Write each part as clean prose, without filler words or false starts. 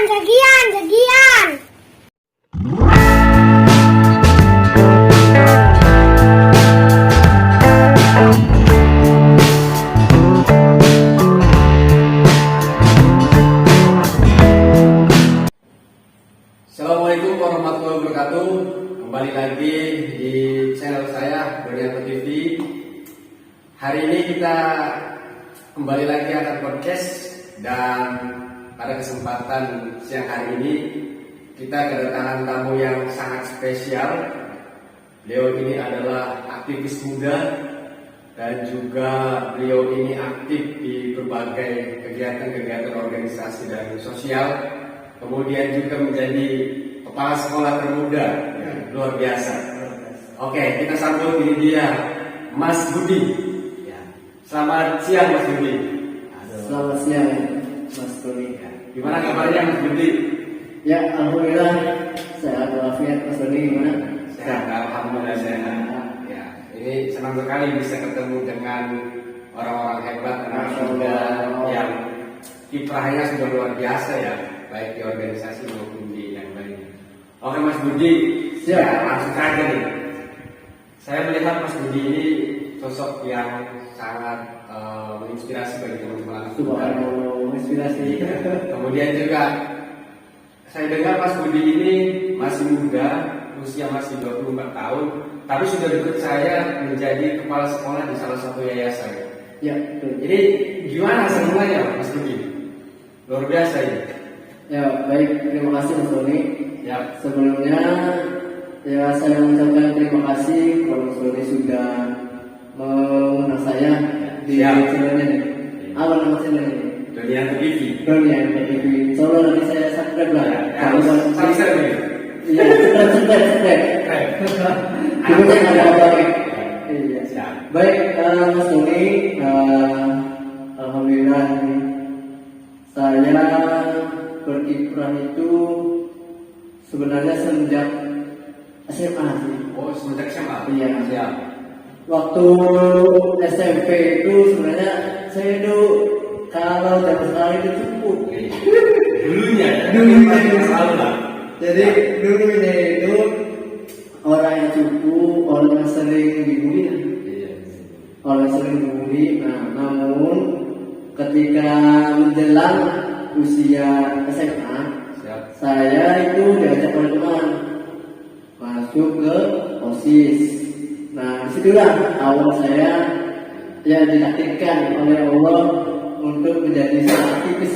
Jagian. Assalamualaikum warahmatullahi wabarakatuh. Kembali lagi di channel saya Donianto TV. Hari ini kita kembali lagi akan podcast, dan pada kesempatan siang hari ini kita kedatangan tamu yang sangat spesial. Beliau ini adalah aktivis muda dan juga beliau ini aktif di berbagai kegiatan-kegiatan organisasi dan sosial. Kemudian juga menjadi kepala sekolah termuda, ya, luar biasa. Oke, kita sambut ini dia, Mas Budi. Ya. Selamat siang, Mas Budi. Selamat siang, Mas Tony. Gimana kabarnya, Mas Budi? Ya, alhamdulillah sehat walafiat. Mas Tony gimana? Sehat, alhamdulillah sehat. Ya, ini senang sekali bisa ketemu dengan orang-orang hebat, anak muda yang kiprahnya sudah luar biasa ya, baik di organisasi maupun di yang lainnya. Oke Mas Budi, ya langsung saja nih. Saya melihat Mas Budi ini sosok yang sangat menginspirasi bagi teman-teman anak muda. Inspirasi. Kemudian juga saya dengar Mas Budi ini masih muda, usia masih 24 tahun, tapi sudah dipercaya menjadi kepala sekolah di salah satu yayasan. Ya, betul. Jadi gimana semuanya Mas Budi? Luar biasa ini. Ya, baik, terima kasih Mas Tony. Ya. Sebelumnya ya saya mengucapkan terima kasih kepada Mas Tony sudah mengundang saya di channelnya nih. Apa nama channelnya ini? Donianto TV. Donianto TV. Solo nanti saya subscribe lah. Kalau subscribe ya. Iya, subscribe. Kemudian ada apa? Iya. Siap. Baik, Mas Tony, alhamdulillah saya berkiprah itu sebenarnya semenjak SMA sih. Oh, semenjak SMA. Iya. Siap. Waktu SMP itu sebenarnya saya itu kalau jam sekolah itu cukup. Dulunya ya. Dulunya selalu lah. Jadi dulunya itu orang yang cukup, orang yang sering dibully. Iya. Orang yang sering dibully. Nah, namun ketika menjelang usia SMA, Siap. saya itu diajak oleh teman masuk ke OSIS. Nah, disitulah awal saya ya ditakdirkan oleh Allah untuk menjadi seorang aktivis.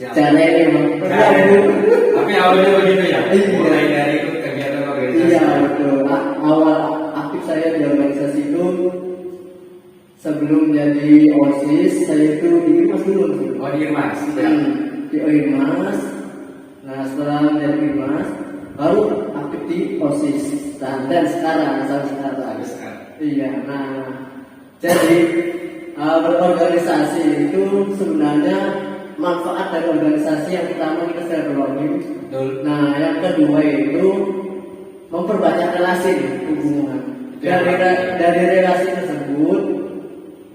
Siap. Caranya memang Tapi awalnya begitu ya. Iya. Mulai dari ikut kegiatan organisasi. Iya betul. Awal aktif saya di organisasi itu sebelum jadi OSIS saya itu di Irmas dulu. Oh, di Irmas. Di Irmas. Nah, setelah menjadi Irmas baru aktif di OSIS dan sekarang sampai sekarang. Iya. Nah, jadi berorganisasi itu sebenarnya manfaat dari organisasi yang pertama kita sudah berlogin. Betul. Nah, yang kedua itu memperbanyak relasi hubungan. Dari relasi tersebut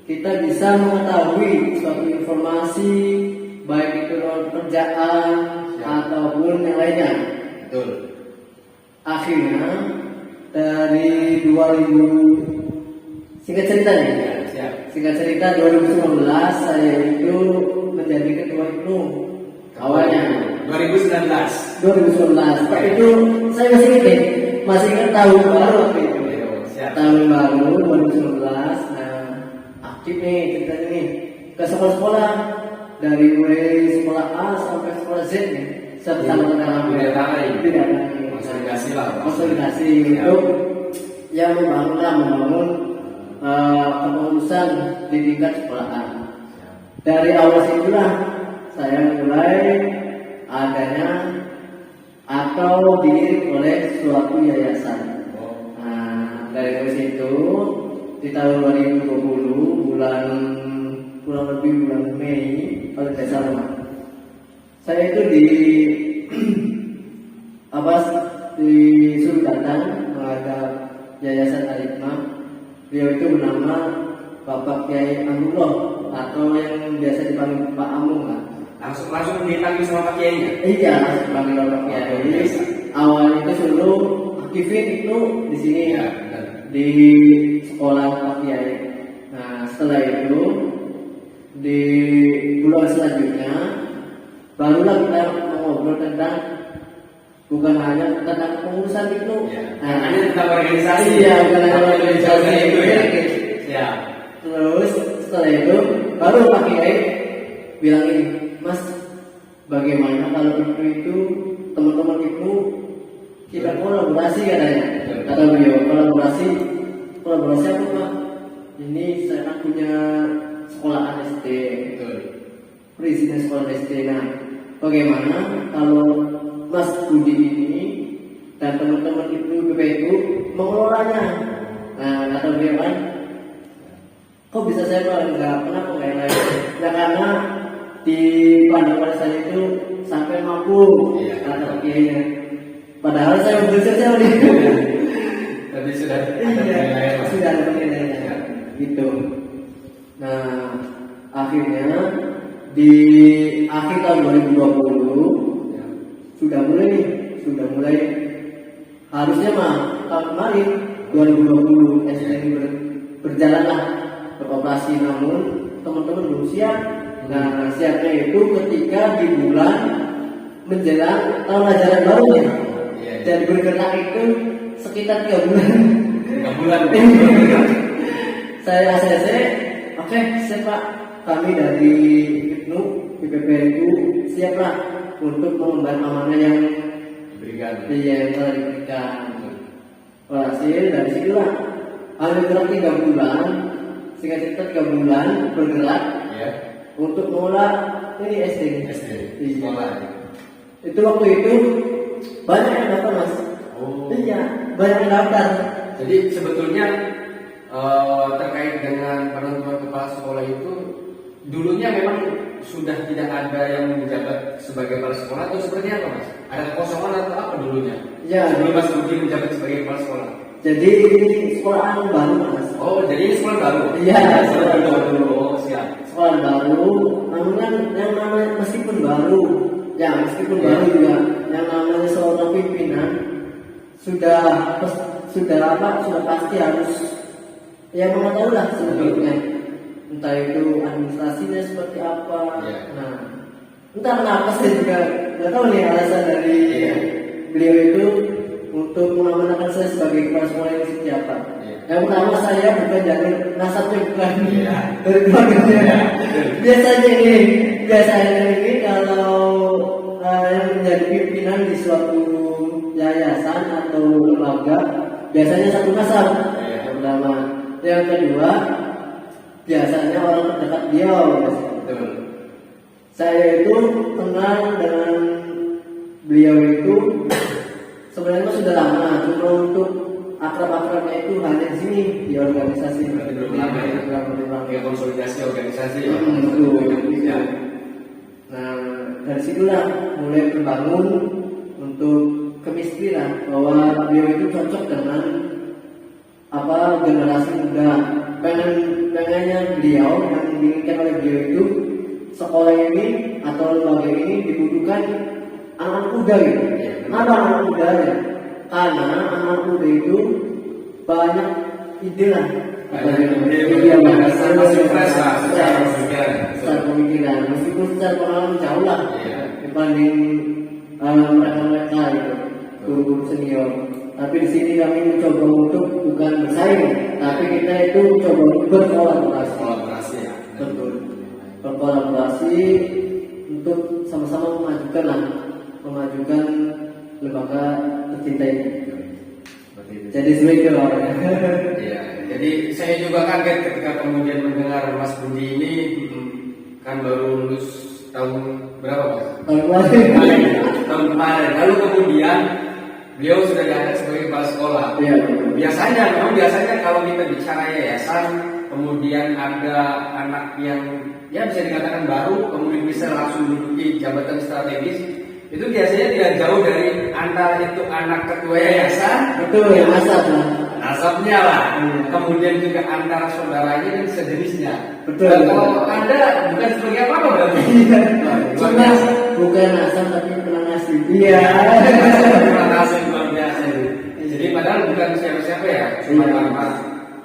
kita bisa mengetahui suatu informasi baik itu lewat pekerjaan ataupun yang lainnya. Betul. Akhirnya dari 2000 singkat cerita nih. Siap. Singkat cerita 2019 saya itu menjadi ketua IPNU awalnya 2019. 2019. Pak itu saya masih ingat nih, masih ingat tahun baru waktu itu. Siap. Tahun baru 2019. Nah, aktif nih ceritanya nih ke sekolah-sekolah dari mulai sekolah A sampai sekolah Z nih. Sama-sama Tidak lain. Konsolidasi lah. Konsolidasi itu yang membangun kepengurusan di tingkat sekolahan. Dari awal situlah saya mulai adanya atau dilirik oleh suatu yayasan. Nah, dari situ di tahun 2020 kurang lebih bulan Mei kalau tidak salah, saya itu disuruh datang menghadap Yayasan Al-Hikmah. Beliau itu bernama Bapak Kiai Amrullah atau yang biasa dipanggil Pak Amung lah. langsung dipanggil sama Pak Kiainya. Iya, sebagai orang kiai. Awalnya itu suruh aktifin itu di sini Iya, benar. di sekolah Pak Kiai. Nah, setelah itu di bulan selanjutnya barulah kita mengobrol tentang bukan hanya tentang pengurusan itu. Ya. Nah, Hanya tentang organisasi. iya, bukan hanya Tapi organisasi itu ya. itu. Ya. Terus setelah itu baru Pak Kiai bilang ini, Mas, bagaimana kalau itu teman-teman itu kita kolaborasi katanya. Kata beliau kolaborasi apa Pak? Ini saya kan punya sekolahan SD, Betul. perizinan sekolah SD. Nah, bagaimana kalau Mas Budi ini dan teman-teman itu BPU mengelolanya? Nah, kata beliau kan, kok bisa saya Pak? Nggak pernah kok kayak lain. Ya karena di pandangan saya itu sampai mampu, Iya. kata kiainya. Padahal saya berusaha nih. Tapi sudah ada Iya, penilaian. sudah ada penilaiannya. Ya. Gitu. Nah, akhirnya di akhir tahun 2020 Ya. sudah mulai harusnya mah tahun kemarin 2020 SDN berjalanlah beroperasi, namun teman-teman belum siap. Nah, siapnya itu ketika di bulan menjelang tahun ajaran barunya. Iya. Dan bergerak itu sekitar 3 bulan. 3 bulan. Saya ACC, oke, siap Pak. Kami dari IPNU, IPPNU siaplah untuk mengemban amanah yang Diberikan. telah diberikan. Hasil dari situlah hanya bergerak 3 bulan, singkat cerita 3 bulan bergerak Ya. untuk mengolah ini SD. SD. Iya. Sekolah. Itu waktu itu banyak yang daftar Mas. Oh. Iya, banyak yang daftar. Jadi sebetulnya terkait dengan penentuan kepala sekolah itu dulunya memang sudah tidak ada yang menjabat sebagai kepala sekolah atau seperti apa Mas? Ada kekosongan atau apa dulunya? Ya. Sebelum Mas Budi menjabat sebagai kepala sekolah. Jadi ini sekolahan baru Mas. Oh, jadi ini sekolah baru? Iya, sekolah sekolah baru. Oh, siap. Sekolah baru, namun kan yang namanya meskipun baru, ya meskipun Iya. baru juga yang namanya seorang pimpinan sudah pasti harus ya mengetahui lah sebetulnya, entah itu administrasinya seperti apa. Iya. Nah, entah kenapa saya juga nggak tahu nih alasan dari Iya. beliau itu untuk mengamanahkan saya sebagai kepala sekolah yang seperti apa. Iya. Yang pertama saya bukan jalur nasabnya bukan Iya. dari keluarganya. Iya. Biasanya ini kalau yang menjadi pimpinan di suatu yayasan atau lembaga biasanya satu nasab. Iya. Yang pertama. Yang kedua biasanya orang terdekat beliau. Betul. Saya itu kenal dengan beliau itu sebenarnya sudah lama, cuma untuk akrab-akrabnya itu hanya di sini di organisasi. Berarti belum lama ya? Belum lama. Ya, konsolidasi organisasi ya. Betul. Ya. Nah, dari situlah mulai terbangun untuk kemistrian bahwa beliau itu cocok dengan generasi muda. Pengennya beliau yang diinginkan oleh beliau itu sekolah ini atau lembaga ini dibutuhkan anak muda gitu. Iya. Kenapa anak muda ya? Karena anak muda itu banyak ide lah. Iya, masih fresh lah secara pemikiran. Secara pemikiran, meskipun secara pengalaman jauh lah Iya. dibanding mereka itu guru senior. Tapi di sini kami mencoba untuk bukan bersaing, tapi kita itu coba berkolaborasi. Kolaborasi ya. Betul. Berkolaborasi untuk sama-sama memajukan lembaga tercinta ini. Seperti itu. Jadi seperti itu orangnya. Iya, jadi saya juga kaget ketika kemudian mendengar Mas Budi ini kan baru lulus tahun berapa Mas? Tahun kemarin. Lalu kemudian beliau sudah diangkat sebagai kepala sekolah. Iya. Biasanya kalau kita bicara yayasan, kemudian ada anak yang ya bisa dikatakan baru, kemudian bisa langsung menduduki jabatan strategis, itu biasanya tidak jauh dari antara itu anak ketua yayasan, Betul, yang nasab lah. nasabnya lah, kemudian juga antara saudaranya dan sejenisnya. Betul. Dan kalau Anda bukan sebagai apa berarti? luar cuma biasa. bukan asam tapi pernah nasi. Iya. Terima kasih luar biasa ini. Jadi padahal bukan siapa-siapa ya, cuma Iya. tanpa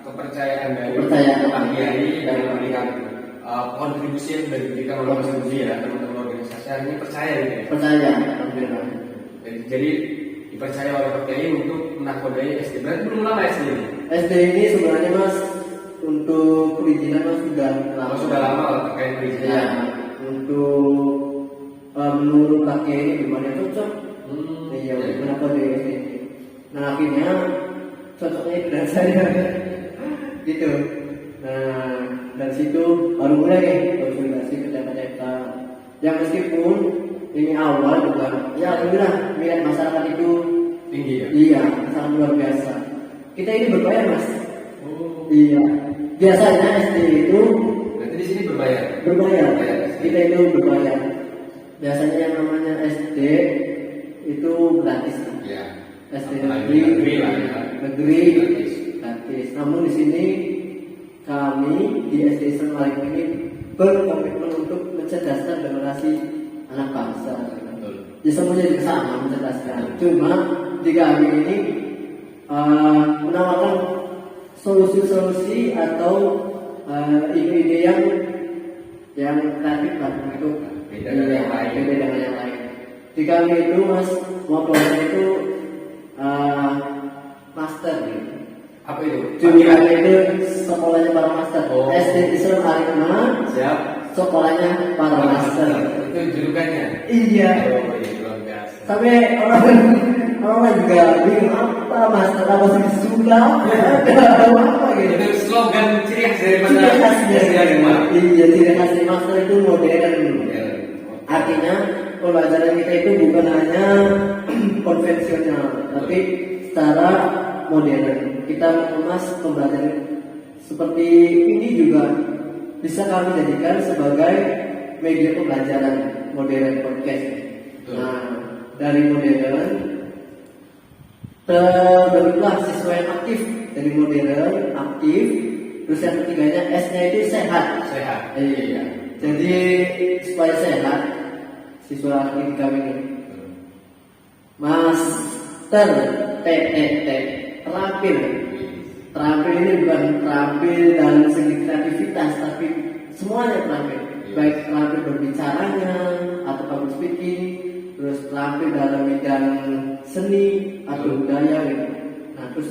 kepercayaan dari Kepercayaan. Pak Kiai dan melihat kontribusi yang sudah diberikan oleh kontribusi ya teman-teman organisasi akhirnya percaya gitu ya. Percaya, alhamdulillah. Jadi dipercaya oleh Pak Kiai untuk menakodai SD. Berarti belum lama SD ini. SD ini sebenarnya mas untuk perizinan mas sudah lama. Kalau sudah lama terkait Ya, perizinan. untuk menurut kakek ini gimana cocok? Iya, Iya. kenapa di sini? Nah akhirnya cocoknya itu dan saya gitu. Nah dari situ baru mulai nih konsolidasi kerja-kerja. Yang meskipun ini awal bukan, ya alhamdulillah minat masyarakat itu Tinggi ya. iya sangat luar biasa. Kita ini berbayar mas. Oh. Iya. Biasanya SD itu Berarti di sini berbayar. berbayar. Berbayar. Kita itu berbayar. Biasanya yang namanya SD itu gratis. Ya. SD Apalagi negeri lah ya. negeri Gratis. gratis. Namun di sini kami di SD Islam Malik ini berkomitmen untuk mencerdaskan generasi anak bangsa. Betul. Ya semuanya juga sama mencerdaskan. Cuma di kami ini menawarkan solusi-solusi atau ide-ide yang kreatif lah untuk Beda dengan yang lain. beda dengan yang lain. Di kami itu mas motornya itu master gitu. Apa itu? Jadi kami itu sekolahnya para master. Oh. SD Islam Arifma Siap. sekolahnya para master. Itu julukannya. Iya. Oh, iya luar biasa. Sampai orang juga bingung apa master apa sih sudah apa gitu. Itu slogan ciri khas daripada Ciri khasnya SD Arifma. iya ciri khas master itu modern. Ya. Artinya pembelajaran kita itu bukan hanya konvensional, tapi secara modern. Kita mengemas pembelajaran seperti ini juga bisa kami jadikan sebagai media pembelajaran modern podcast. Betul. Nah, dari modern terbentuklah siswa yang aktif. Dari modern aktif, terus yang ketiganya S-nya itu sehat. Sehat. Iya. Jadi supaya sehat siswa aktif kami ini Master TTT terampil. Terampil ini bukan terampil dalam segi kreativitas, tapi semuanya terampil. Baik terampil berbicaranya atau public speaking, terus terampil dalam bidang seni atau budaya gitu. Nah terus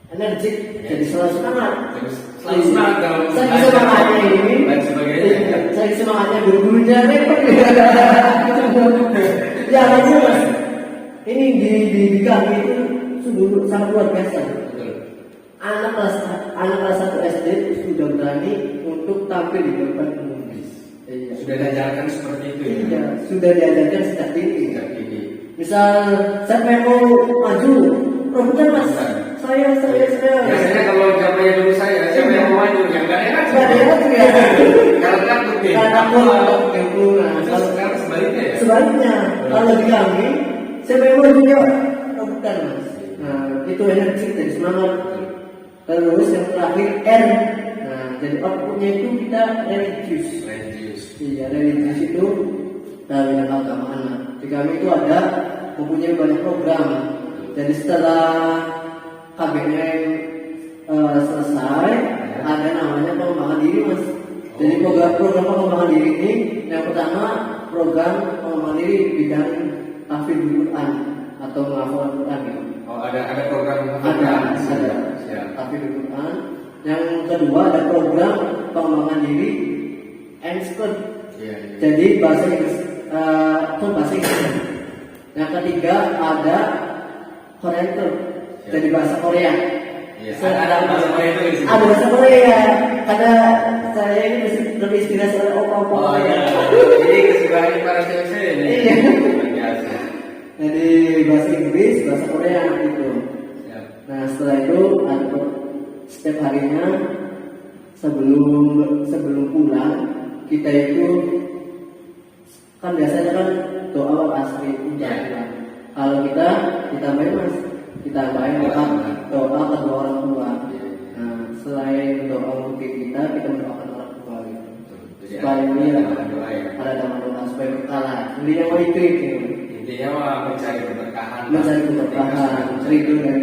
energik, jadi selalu semangat. Terus selalu semangat dalam Saya semangatnya ini dan sebagainya. saya semangatnya guru-gurunya repot ya aja mas ini di kami itu sungguh sangat luar biasa. Betul. Anak kelas 1 SD itu sudah berani untuk tampil di depan umum. Iya. Sudah diajarkan seperti itu ya. Iya, sudah diajarkan sejak dini. Sejak dini. Misal saya mau maju, rebutan mas. Bukan. Saya. Biasanya kalau zamannya dulu saya, siapa yang mau maju? Yang nggak enak. Nggak enak ya. Kalau takut nih. Karena takut, nah, Terus sekarang sebaliknya ya. sebaliknya, kalau di kami, saya mau juga rebutan mas. Nah, itu energi dari semangat. Terus yang terakhir R. Nah, jadi outputnya itu kita religius. Religius. Iya, religius itu dari keagamaan. Di kami itu ada mempunyai banyak program. Jadi setelah KBM selesai, ada namanya pengembangan diri mas. Jadi program pengembangan diri ini yang pertama program pengembangan diri bidang tahfidzul Quran atau menghafal Quran gitu. Oh ada program Ada Siap. tahfidzul Quran. Yang kedua ada program pengembangan diri expert. Iya. Jadi bahasa Inggris bahasa Inggris. Yang ketiga ada Korean Club. Jadi bahasa Korea. Iya. Ada bahasa Korea itu di sini. Ada bahasa Korea. Karena saya ini masih terinspirasi oleh opa-opa. Oh iya. Jadi kesukaan para cewek ini. Iya. Luar biasa. Jadi bahasa Inggris, bahasa Korea gitu. Siap. Nah setelah itu ada setiap harinya sebelum pulang kita itu kan biasanya kan doa asri Iya. Kalau kita ditambahin mas, kita tambahin doa kedua orang tua. Nah selain doa untuk kita mendoakan orang tua gitu. supaya ada tambahan doa supaya berkala. Intinya mau itu. Intinya mah mencari keberkahan. Mencari keberkahan, ridho dari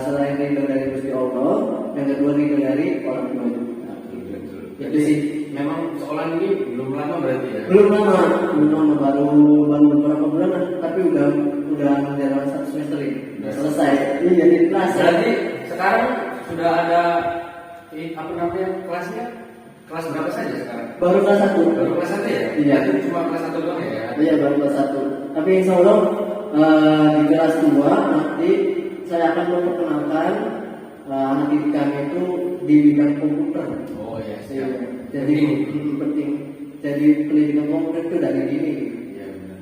selain ridho dari Gusti Allah, yang kedua ridho dari orang tua juga. Betul. Itu Jadi sih. memang sekolah ini belum lama berarti ya? Belum lama, baru beberapa bulan lah, tapi udah menjalankan 1 semester ini. Udah selesai. Ini jadi kelas. Berarti sekarang sudah ada apa namanya kelasnya? Kelas berapa saja sekarang? Baru kelas 1. Baru kelas 1 ya? Iya. Berarti cuma kelas 1 doang ya? Iya, baru kelas 1. Tapi insya Allah di kelas 2 nanti saya akan memperkenalkan anak didik kami itu di bidang komputer. Oh iya, Iya. siap. Jadi penting. Jadi pendidikan komputer itu dari dini. Iya benar.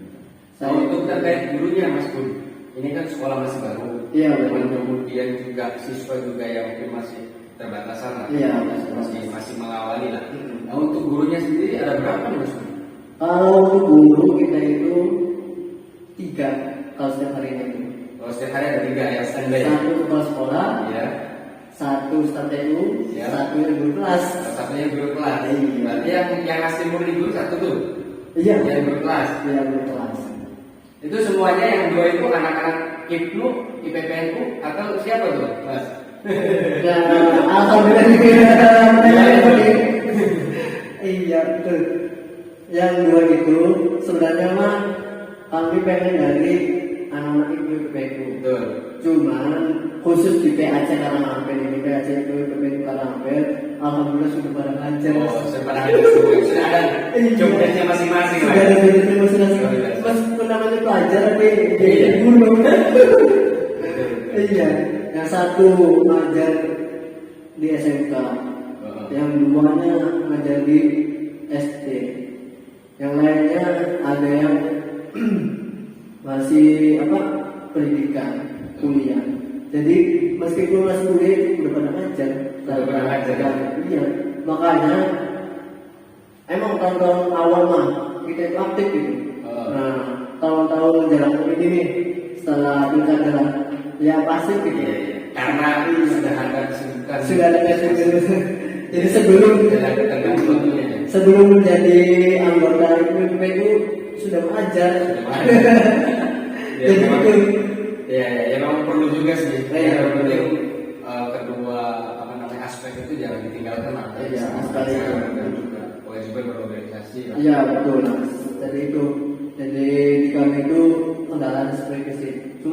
Saya Untuk terkait gurunya Mas Bun, ini kan sekolah masih baru. Iya, Dan betul. kemudian juga siswa juga yang mungkin masih terbatasan lah. Iya, masih mengawali lah. Nah untuk gurunya sendiri ada berapa nih Mas Bun? Kalau untuk guru kita itu 3 kalau setiap harinya itu. Kalau setiap hari ada 3 yang standby. Satu kepala sekolah, Ya. satu staf TU, Ya. satu yang guru kelas. Satunya guru kelas. Iya. Berarti yang asli murni guru satu tuh. Iya. Yang guru kelas. Iya, guru kelas. Itu semuanya yang 2 itu anak-anak IPNU, IPPNU atau siapa tuh Mas? Ya, alhamdulillah iya betul. Yang 2 itu sebenarnya mah kami pengen dari anak-anak ibu PPku. Betul. Cuman khusus di PAC Karangapel ini PAC itu PPku Karangapel, alhamdulillah sudah pada ngajar. Oh, sudah ada jobdesknya masing-masing Sudah lah. ada jadi masing-masing. Meskipun namanya pelajar tapi jadi guru. Iya. Yang satu ngajar di SMK, yang 2-nya ngajar di SD, yang lainnya ada yang masih pendidikan kuliah. Jadi meskipun masih kuliah udah pada ngajar. Udah pada ngajar. Iya. Makanya emang tahun-tahun awal mah kita itu aktif gitu. Nah tahun-tahun menjelang ini nih setelah pilkada ya pasti gitu. Iya. Karena sudah ada kesibukan. Sudah ada kesibukan. Jadi sebelum menjadi anggota PPU sudah mengajar. Ya, memang, ya memang perlu juga sih. Iya. Yang penting kedua aspek itu jangan ditinggalkan lah. Iya, sekali dan juga kewajiban berorganisasi. Iya betul. Jadi itu, jadi di kami itu kendala seperti itu.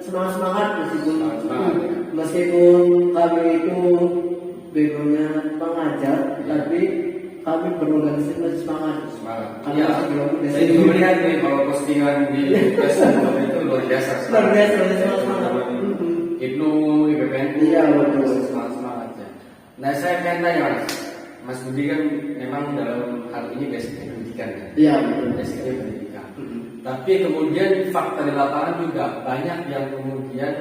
Cuma semangat meskipun kami itu backgroundnya pengajar, tapi kami berorganisasi masih semangat. Iya, saya juga melihat nih kalau postingan di Facebook itu luar biasa. Luar biasa, semangat. Ibnu, IPPNU, iya betul. Semangat ya. Nah saya pengen tanya Mas Budi kan memang dalam hal ini basicnya pendidikan kan? Iya betul. Basicnya pendidikan. Tapi kemudian fakta di lapangan juga banyak yang kemudian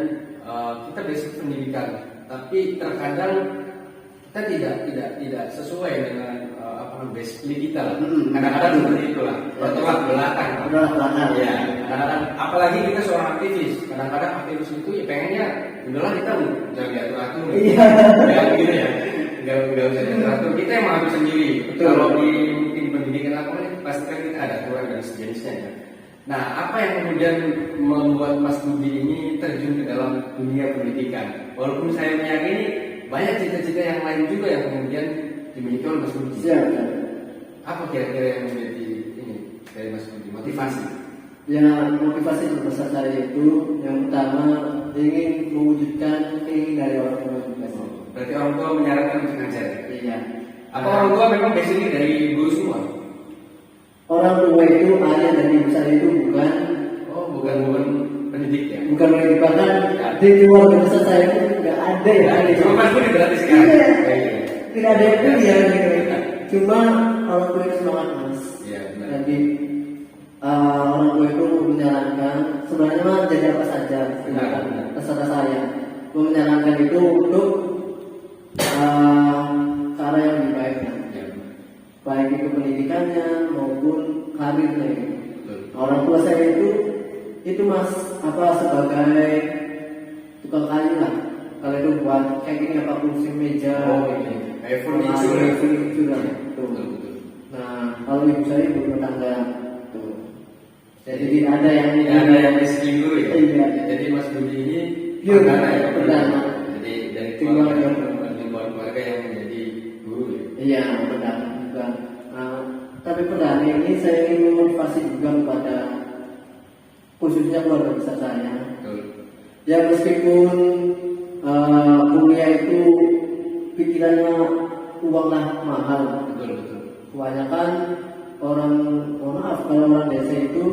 kita basic pendidikan, tapi terkadang kita tidak sesuai dengan basically kita lah. Kadang-kadang seperti itulah. Bertolak belakang. Ya. Kadang-kadang apalagi kita seorang aktivis. Kadang-kadang aktivis itu ya pengennya udahlah kita jangan diatur-atur. Iya. Ya gitu ya. Enggak usah diatur. Kita yang mengatur sendiri. Kalau di mungkin pendidikan lapangan pasti kan kita ada aturan dan sejenisnya ya. Nah, apa yang kemudian membuat Mas Budi ini terjun ke dalam dunia pendidikan? Walaupun saya meyakini banyak cita-cita yang lain juga yang kemudian dimiliki oleh Mas Budi. Siap. Apa kira-kira yang menjadi ini dari Mas Budi motivasi? Ya motivasi terbesar saya itu yang pertama ingin mewujudkan keinginan dari orang tua juga. Berarti orang tua menyarankan untuk ngajar. Iya. Apa orang tua memang basicnya dari guru semua? Orang tua itu ayah dan ibu saya itu bukan pendidik ya? Bukan pendidik, bahkan di keluarga besar saya itu nggak ada ya. Cuma Mas Budi berarti sekarang. Iya. Tidak ada yang kuliah gitu. Cuma orang tua itu semangat mas. Iya benar. Jadi orang tua itu menyarankan sebenarnya mah jadi apa saja. Benar. Terserah saya. Menyarankan itu untuk ke arah yang lebih baik. Ya, Baik itu pendidikannya maupun karirnya. betul. Orang tua saya itu mas sebagai tukang kayu lah. Kalau itu buat kayak gini kursi meja. Oh ini kayak furniture. Furniture lah. Betul. kalau ibu saya ibu rumah tangga. Tuh. Jadi tidak ada yang miskin dulu ya. Iya. Jadi Mas Budi ini Pure perdana ya, perdana. Jadi dari Keluarga. keluarga yang menjadi guru ya. Iya, perdana juga. Nah, tapi perdana ini saya ingin memotivasi juga kepada khususnya keluarga besar saya. Betul. Ya meskipun kuliah itu pikirannya uanglah mahal. Betul. Kebanyakan orang, mohon maaf kalau orang desa itu,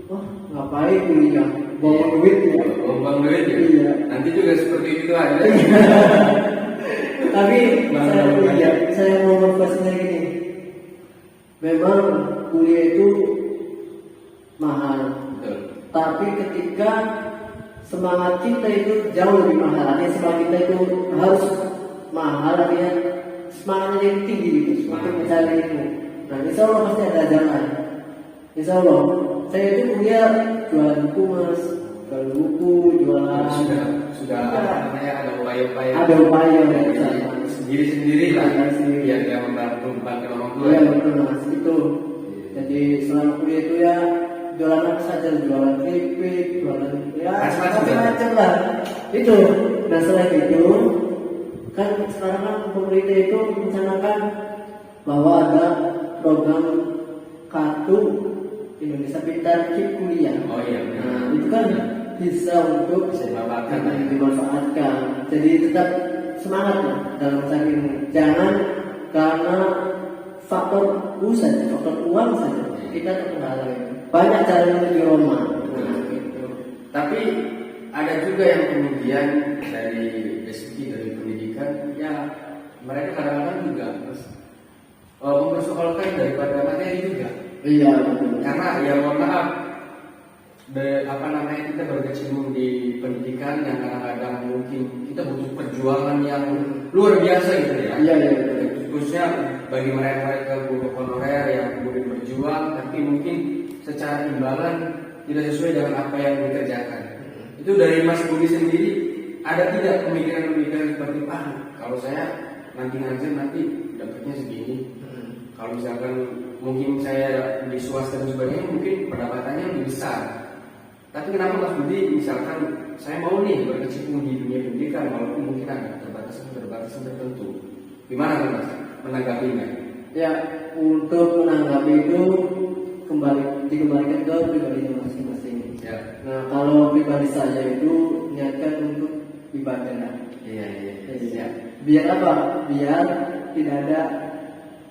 wah ngapain kuliah, bawa duit ya. Buang duit ya. Iya. Nanti juga seperti itu ada. Tapi saya mau motivasinya gini, memang kuliah itu mahal, Betul. tapi ketika semangat kita itu jauh lebih mahal, artinya semangat kita itu harus mahal, artinya semangatnya yang tinggi gitu, untuk mencari ilmu. Nah, insya Allah pasti ada jalan. Insya Allah, saya itu kuliah jualan buku mas, jualan buku, jualan. Sudah apa namanya, ada upaya-upaya. Ada upaya ya. Sendiri lah, Iya, sendiri. biar dia membantu orang tua. Iya betul mas, itu. Jadi selama kuliah itu ya jualan apa saja, jualan keripik, jualan ya macam-macam lah. Itu. Nah selain itu kan sekarang kan pemerintah itu merencanakan bahwa ada program kartu Indonesia Pintar Chip Kuliah. Oh iya. Nah itu kan bisa untuk Bisa dimanfaatkan. dimanfaatkan. Jadi tetap semangat lah dalam mencari ilmu. Jangan karena faktor uang saja kita terpenghalang. Banyak cara menuju Roma. Nah, gitu. Tapi ada juga yang kemudian dari segi dari pendidikan, ya mereka kadang-kadang juga mempersoalkan daripada materi juga. Iya betul. Karena ya mohon maaf, kita berkecimpung di pendidikan yang kadang-kadang mungkin kita butuh perjuangan yang luar biasa gitu ya. Iya. Khususnya bagi mereka guru honorer yang kemudian berjuang, tapi mungkin secara imbalan tidak sesuai dengan apa yang dikerjakan. Itu dari Mas Budi sendiri, ada tidak pemikiran-pemikiran seperti kalau saya nanti ngajar nanti dapatnya segini. Kalau misalkan mungkin saya di swasta dan sebagainya mungkin pendapatannya lebih besar. Tapi kenapa Mas Budi misalkan saya mau nih berkecimpung di dunia pendidikan walaupun mungkin ada keterbatasan tertentu. Gimana tuh Mas menanggapinya? Ya, Untuk menanggapi itu dikembalikan ke pribadinya masing-masing. ya. Nah kalau pribadi saya itu niatkan untuk ibadah. Iya. Biar apa? Biar tidak ada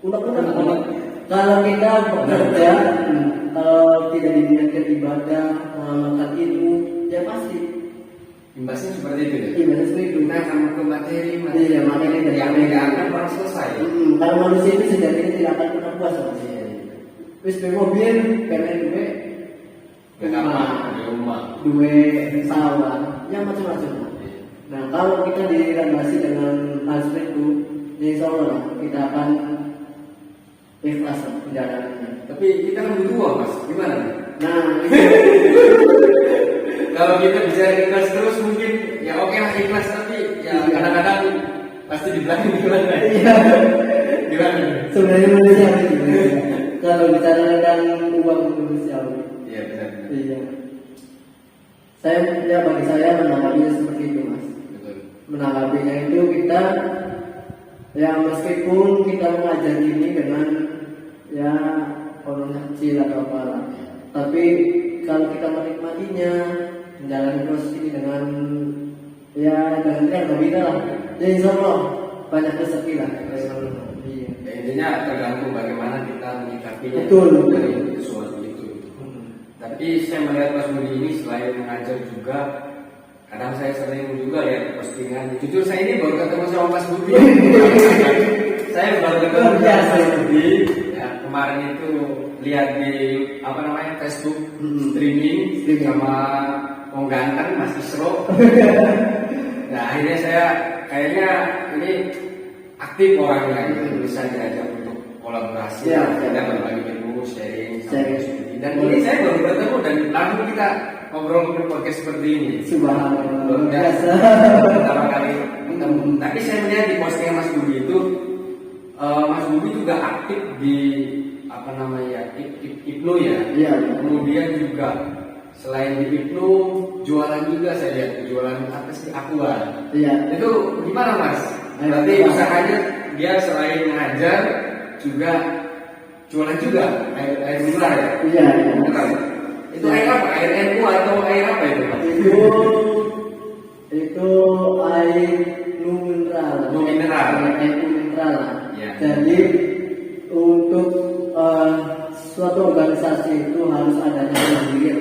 unek-unek. Kalau kita bekerja, kalau tidak diniatkan ibadah, mengamalkan ilmu, ya pasti Imbasnya seperti itu ya. ibadah seperti itu. Kita akan ke materi Iya, materi dari yang tidak akan pernah selesai. Kalau manusia itu sejatinya tidak akan pernah puas mas. Wis be mobil, pengen duwe Rumah. duwe sawah, yang macam-macam. Nah kalau kita dilandasi dengan hal seperti itu, ya insya Allah lah, kita akan ikhlas menjalannya. Tapi kita kan butuh uang Mas, gimana? Nah Kalau kita bisa ikhlas terus mungkin ya oke lah ikhlas, tapi ya kadang-kadang pasti dibilangin gimana? Gimana? sebenarnya manusia gitu. Kalau bicara tentang uang manusiawi. Iya benar. Iya. Bagi saya menanggapinya seperti itu mas. Betul. Menanggapinya itu kita ya meskipun kita mengajar ini dengan ya orang kecil atau apalah, tapi kalau kita menikmatinya, menjalani proses ini dengan gembira lah, ya insya Allah banyak rezeki lah. Iya. Ya, intinya tergantung bagaimana kita menyikapinya. Betul. Dari sesuatu itu. Tapi saya melihat Mas Budi ini selain mengajar juga, kadang saya sering juga lihat postingan. Jujur saya ini baru ketemu sama Mas Budi. Saya baru ketemu sama Mas Budi. Ya, kemarin itu lihat di Facebook streaming sama Om Ganteng Mas Isro. Nah akhirnya saya kayaknya ini aktif orangnya gitu, bisa diajak untuk kolaborasi, kita berbagi ilmu, sharing. Dan ini saya baru bertemu dan langsung kita ngobrol podcast seperti ini. Subhanallah. Biasa. Pertama kali ketemu. Tapi saya melihat di postingan Mas Budi itu, Mas Budi juga aktif di apa namanya Ibnu ya. Iya. Kemudian juga selain di Ibnu jualan juga saya lihat jualan apa sih Aqua. Iya. Itu gimana Mas? Berarti usahanya dia selain ngajar juga jualan juga air mineral ya? Iya. Mineral. Itu air apa? Air NU atau air apa itu Mas? Itu air mineral. Mineral. Air mineral. Iya. Jadi untuk suatu organisasi itu harus adanya pendirian.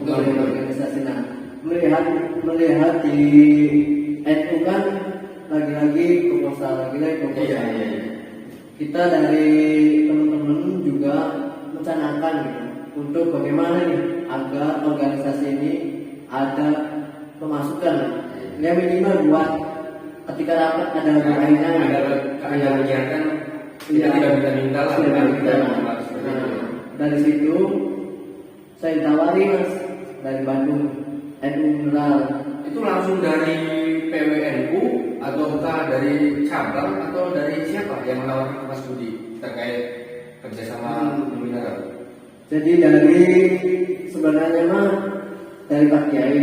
Untuk organisasi. Nah, melihat di NU kan lagi-lagi proposal, lagi-lagi proposal. Iya. Kita dari teman-teman juga mencanangkan gitu, untuk bagaimana nih agar organisasi ini ada pemasukan. Ya minimal buat ketika rapat ada lainnya, ada kegiatan kita tidak minta lah. Dari situ saya ditawari Mas dari Bandung NU Mineral. Itu langsung dari PWNU ataukah dari cabang atau dari siapa yang menawarkan ke Mas Budi terkait kerjasama mineral? Jadi dari sebenarnya mah dari Pak Kiai.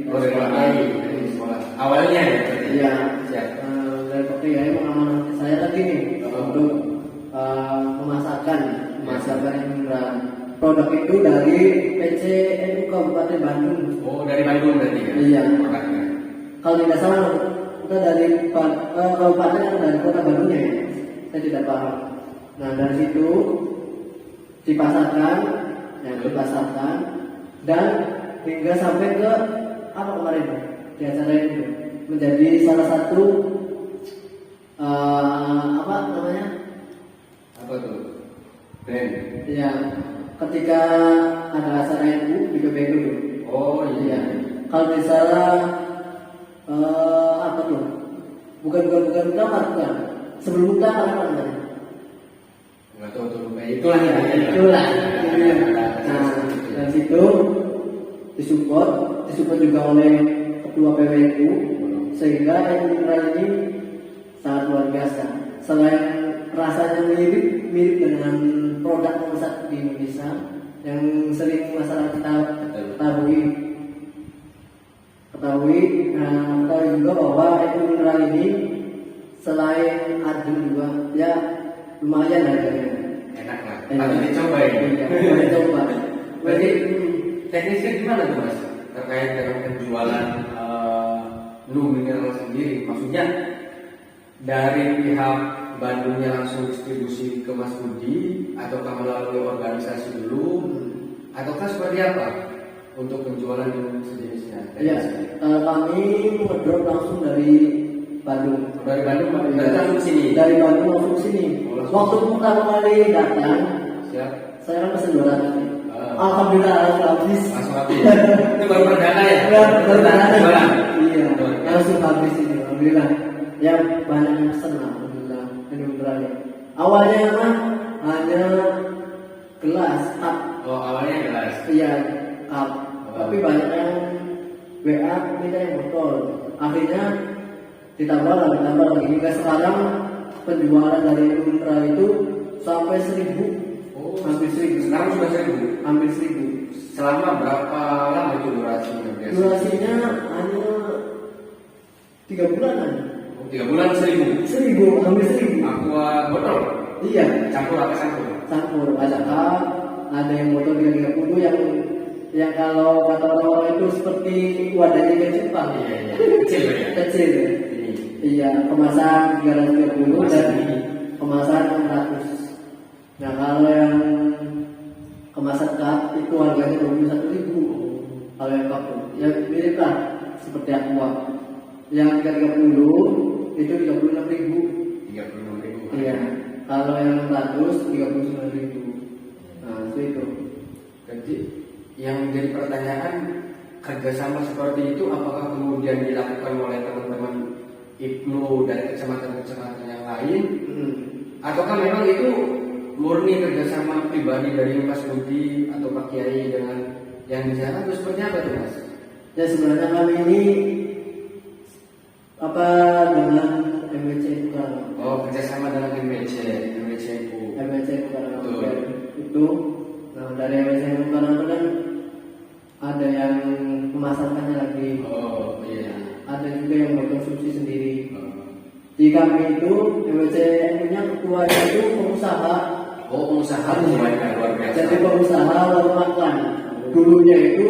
Oh, dari Pak Kiai dari sekolah. Awalnya ya? Iya. Siap. Dari Pak Kiai mengamanati saya tadi nih untuk pemasakan mineral. Produk itu dari PC NU Kabupaten Bandung. Oh, dari Bandung berarti ya? Iya. Produknya. Kalau tidak salah kita dari kabupaten atau dari kota Bandungnya ya? Saya tidak paham. Nah dari situ dipasarkan, dan hingga sampai ke apa kemarin di acara itu menjadi salah satu apa namanya? Apa tuh? Brand. Ya, ketika ada acara itu di PBNU dulu. Oh iya. Kalau tidak salah apa tuh? Bukan bukan. Sebelum kamar apa namanya? Nggak tahu tuh lupa. Itulah ya. Itulah. Nah, dari situ disupport juga oleh ketua PWNU sehingga mineral ini sangat luar biasa. Selain rasanya mirip dengan produk pemesak di Indonesia yang sering masyarakat kita ketahui, juga bahwa mineral ini selain adem juga ya lumayan harganya. Enak lah. Patut dicoba ya. Boleh coba. Berarti teknisnya gimana tuh Mas terkait dengan penjualan mineral sendiri? Maksudnya dari pihak Bandungnya langsung distribusi ke Mas Budi ataukah melalui organisasi dulu ataukah seperti apa untuk penjualan yang sejenisnya? Iya, kami ngedrop langsung dari Bandung. Dari Bandung langsung sini. Dari Bandung langsung sini. Waktu pertama kali datang, siap. saya kan pesen 200. Alhamdulillah langsung habis. Langsung habis. Itu baru perdana ya? Baru perdana. Iya, Oh, langsung habis ini. Alhamdulillah. Ya banyak yang pesen lah. Alhamdulillah. Alhamdulillah. Awalnya mah hanya gelas, cup. Oh awalnya gelas. Iya, cup. Tapi banyak yang WA minta yang botol. Akhirnya ditambah lagi hingga sekarang penjualan dari mineral itu sampai 1.000. Oh, hampir 1.000. Sekarang sudah 1.000. Hampir 1.000. Selama berapa lama itu durasinya biasa? Durasinya hanya 3 bulanan. 3 bulan 1.000. 1.000, hampir 1.000. Aqua botol. Iya. Campur apa campur? Campur. Ada yang botol 330 yang kalau kata orang itu seperti wadahnya ke Jepang. Iya. Kecil ya. Kecil. Ini. Iya, kemasan 330 dan ini. kemasan 600. Nah kalau yang kemasan cup itu harganya 21.000. Kalau yang cup ya mirip lah seperti aqua. Yang 330 itu 36.000. 36.000. Iya. Kalau yang 600 39.000. Nah itu. Jadi yang menjadi pertanyaan kerjasama seperti itu apakah kemudian dilakukan oleh teman-teman Ibnu dari kecamatan-kecamatan yang lain, ataukah memang itu murni kerjasama pribadi dari Mas Budi atau Pak Kiai dengan yang di sana, atau seperti apa tuh Mas? Ya sebenarnya kami ini dengan MWC itu kan. Oh kerjasama dengan MWC itu. MWC itu kan. Betul. itu. Nah dari MSN karena itu kan ada yang memasarkannya lagi, Oh iya. ada juga yang berkonsumsi sendiri. Oh. Di kami itu MSN-nya ketuanya itu pengusaha. Oh, pengusaha semuanya luar biasa. Jadi pengusaha warung makan. Dulunya itu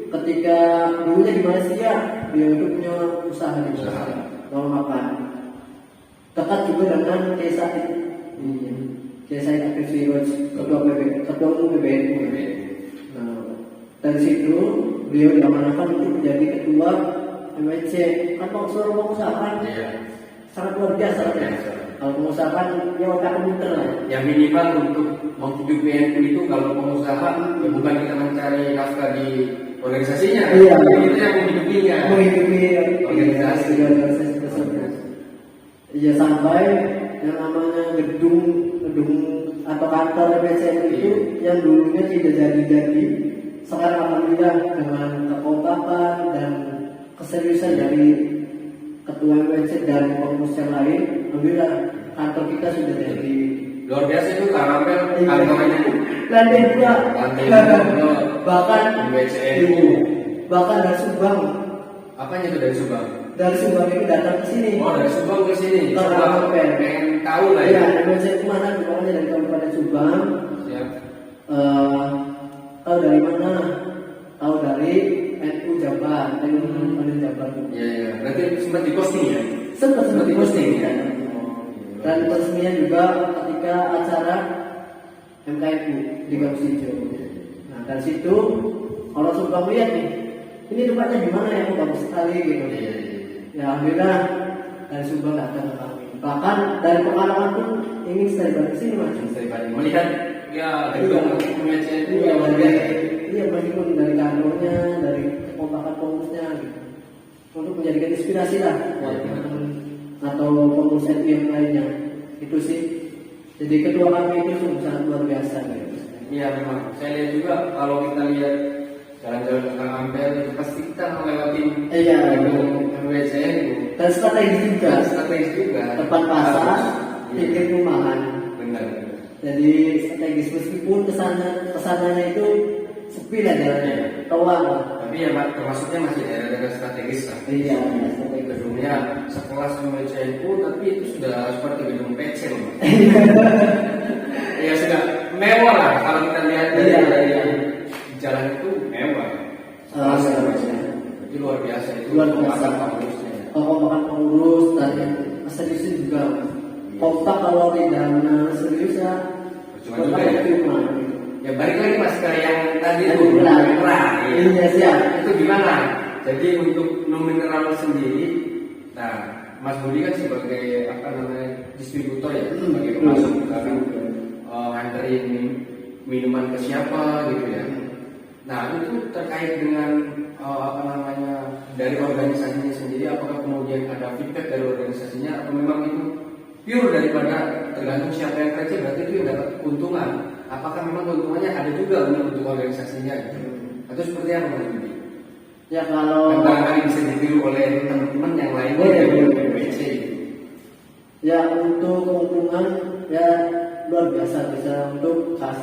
ketika dulunya di Malaysia dia itu punya usaha di Malaysia, warung makan. Dekat juga dengan Kiai Kiai Said Akif Siroj, ketua umum PBNU. Nah, dari situ beliau diamanahkan untuk menjadi ketua MSC. Kan pengusaha kan sangat luar biasa. Kalau pengusaha kan ya otak komputer lah. Yang minimal untuk menghidupi NU itu kalau pengusaha ya bukan kita mencari nafkah di organisasinya, Iya. tapi kita yang menghidupinya. Menghidupi Organisasi. tersebut. Iya sampai yang namanya gedung atau kantor MSN itu yang dulunya tidak jadi, sekarang alhamdulillah dengan kekompakan dan keseriusan dari ketua MSN dan pengurus yang lain, alhamdulillah kantor kita sudah jadi. Luar biasa itu karambel kantornya. Lantai dua, bahkan WCNU. bahkan dari Subang, Apanya itu dari Subang? dari Subang itu datang ke sini. Oh, dari Subang ke sini. Ke Coba Rampel. pengen tahu lah Iya, ya. MSN itu mana? Pokoknya dari Kabupaten Subang. Siap. Tahu dari mana? Tahu dari NU Jabar, NU Jabar. Iya, iya. Berarti sempat diposting ya? Sempat Sempat diposting ya? Dan peresmian juga ketika acara MKFU di Gambus Hijau. Nah dari situ orang Subang lihat nih, ini tempatnya gimana ya, kok bagus sekali gitu. Iya, iya. Ya alhamdulillah dari Subang datang ke kami. Bahkan dari Pekalongan pun ingin saya balik sini mas. Saya tadi melihat ya gedung punya CNU Iya, yang luar biasa. iya meskipun dari kantornya, dari kekompakan pengurusnya gitu. Untuk menjadikan inspirasi lah buat teman-teman atau pengurus NU yang lainnya. Itu sih. Jadi ketua kami itu sungguh sangat luar biasa gitu. Iya memang. Saya lihat juga kalau kita lihat jalan-jalan ke Ampel itu pasti kita melewati Iya. gedung WCNU. Dan strategis juga. Strategis juga. Depan pasar, Iya. pinggir rumahan. Benar. Jadi strategis meskipun kesananya itu sepi lah jalannya, toan lah. Tapi ya Pak, termasuknya masih daerah-daerah strategis lah. Iya, strategis. Gedungnya sekelas dengan CNU, tapi itu sudah seperti gedung PC loh. Ya sudah mewah lah kalau kita lihat dari jalan itu mewah. Sekelas sama CNU. Jadi luar biasa itu. Luar biasa. Pengurusnya. Kekompakan pengurus dan keseriusan juga. Kompak kalau tidak serius ya. Percuma juga ya. Cuma. Ya balik lagi mas ke yang tadi Yang itu mineral. Iya siap. Itu gimana? Jadi untuk mineral sendiri, nah Mas Budi kan sebagai apa namanya distributor ya, sebagai pemasok misalkan nganterin minuman ke siapa gitu ya. Nah itu terkait dengan apa namanya dari organisasinya sendiri, apakah kemudian ada feedback dari organisasinya atau memang itu pure daripada tergantung siapa yang kerja, berarti itu yang dapat keuntungan. Apakah memang keuntungannya ada juga untuk organisasinya gitu? Atau seperti apa Mas Budi? Ya kalau Dan barangkali bisa ditiru oleh teman-teman yang lainnya Boleh, yang boleh. BPC. ya untuk keuntungan ya luar biasa, bisa untuk kas,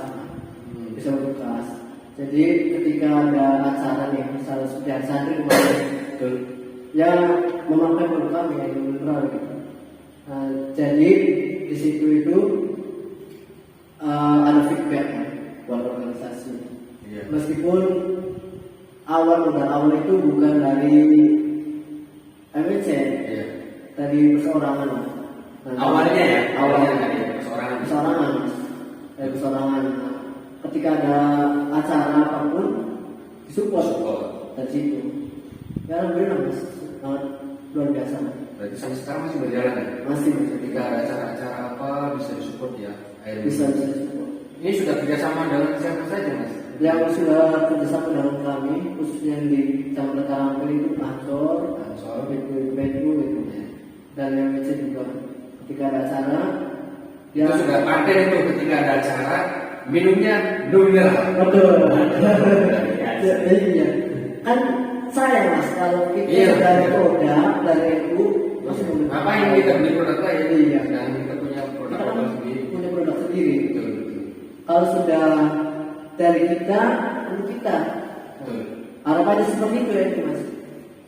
bisa untuk kas. Jadi ketika ada acara nih, misalnya seperti santri kemarin, ya memakai produk kami yang mineral gitu. Nah, jadi di situ itu ada feedback ya, buat organisasi. Iya. Meskipun awal itu bukan dari MSC, Iya. dari perseorangan. Nah, Awalnya ya, awalnya dari perseorangan. perseorangan, dari perseorangan. Ketika ada acara apapun, disupport Support. dari situ. Ya alhamdulillah mas, sangat luar biasa. Berarti sampai sekarang masih berjalan ya? Masih Ketika ada acara-acara apa bisa disupport ya? Akhirnya. bisa disupport. Ini sudah kerjasama dengan siapa saja mas? Yang sudah kerjasama dengan kami, khususnya di Kecamatan Tarampil itu Ansor, itu BNU itu, dan yang MSC juga. Ketika ada acara, Itu sudah paten itu ketika ada acara minumnya mineral. betul. Ya, iya. Kan saya mas, kalau kita Iya. dari Polda, dari NU, masih Apa yang kita beli produk lain? Iya. Dan kita punya produk Kita kan lokal sendiri. punya produk sendiri. Betul, betul. kalau sudah dari kita untuk kita. Betul. Harapannya seperti itu ya Mas.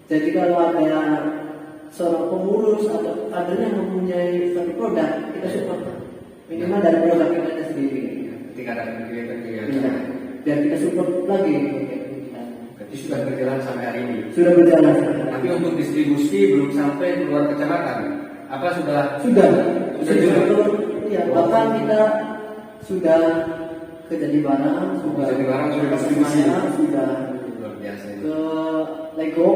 Jadi kalau ada seorang pengurus atau kadernya mempunyai suatu produk, kita support minimal dari produk kita sendiri. Ketika ada kegiatan-kegiatan, Iya. Biar kita support lagi. berarti sudah berjalan sampai hari ini. Sudah berjalan. Tapi untuk distribusi belum sampai keluar kecamatan. Apa sudah? Sudah juga? Iya, bahkan kita sudah ke Jadi Barang, sudah Jadi Barang sudah ke distribusi. Semarang, sudah Luar biasa ini. ke Lego,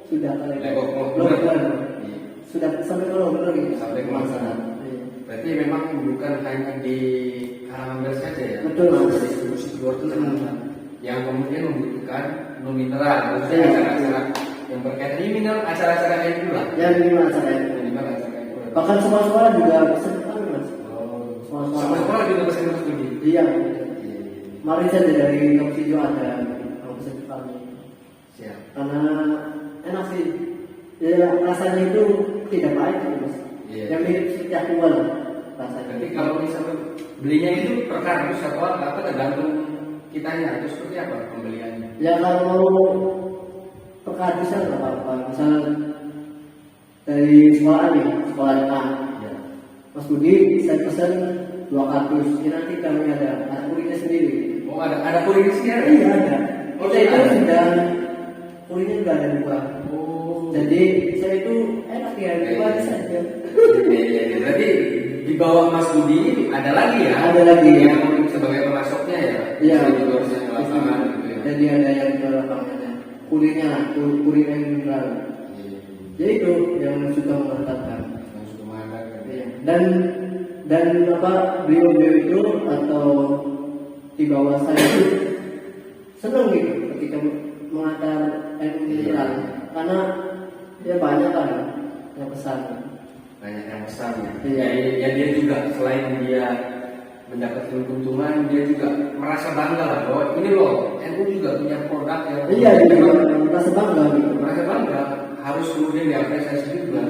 sudah ke Lego, Logan. Iya. Sudah sampai ke Logan gitu. Sampai ke Logan. Iya. Berarti memang bukan hanya di Karanganyar saja ya. Betul, Mas. Distribusi keluar itu teman-teman yang kemudian membutuhkan mineral, Iya. maksudnya acara-acara yang berkaitan ini mineral, acara-acara kayak gitu lah. Ya minimal acara itu. Minimal acara kayak gitu. Bahkan sekolah-sekolah juga pesan kami Mas. Oh, sama sekolah juga pesen Mas Budi. Iya. Iya. Kemarin saja dari Komisijo ada yang pesan kami. Siap. Karena enak sih. Ya rasanya itu tidak pahit gitu, Mas. Iya. Yang mirip setiap kual rasanya. Berarti kalau misalnya belinya itu per kardus atau apa tergantung kitanya atau seperti apa pembeliannya? Ya kalau mau perkadisan nggak apa-apa. Misal dari sekolah nih, sekolah A, Ya. Mas Budi saya pesan 2 kardus. Ini nanti kami ada kulinya sendiri. Oh ada kurir sendiri? Iya ada. Oh, Kita itu ada. sudah kulinya sudah ada 2. Oh. Jadi saya itu enak ya, Iya. buat saja. Iya. Berarti di bawah Mas Budi ini ada lagi ya? Ada lagi. Yang sebagai pemasoknya ya? Iya. Jadi harusnya di lapangan gitu ya. Jadi ada yang jual lapangannya. Kulinya lah, kulinya mineral. Iya. Jadi itu yang suka mengatakan. Yang suka mengandalkan. Iya. Dan apa beliau itu atau di bawah saya itu senang gitu ketika mengantar ilmu mineral karena dia banyak kan yang pesan. Banyak yang pesan ya. Iya. Ya dia juga selain dia mendapatkan keuntungan, dia juga merasa bangga lah bahwa ini loh, NU juga punya produk yang Iya, dia juga merasa bangga gitu. merasa bangga, harus kemudian diapresiasi juga.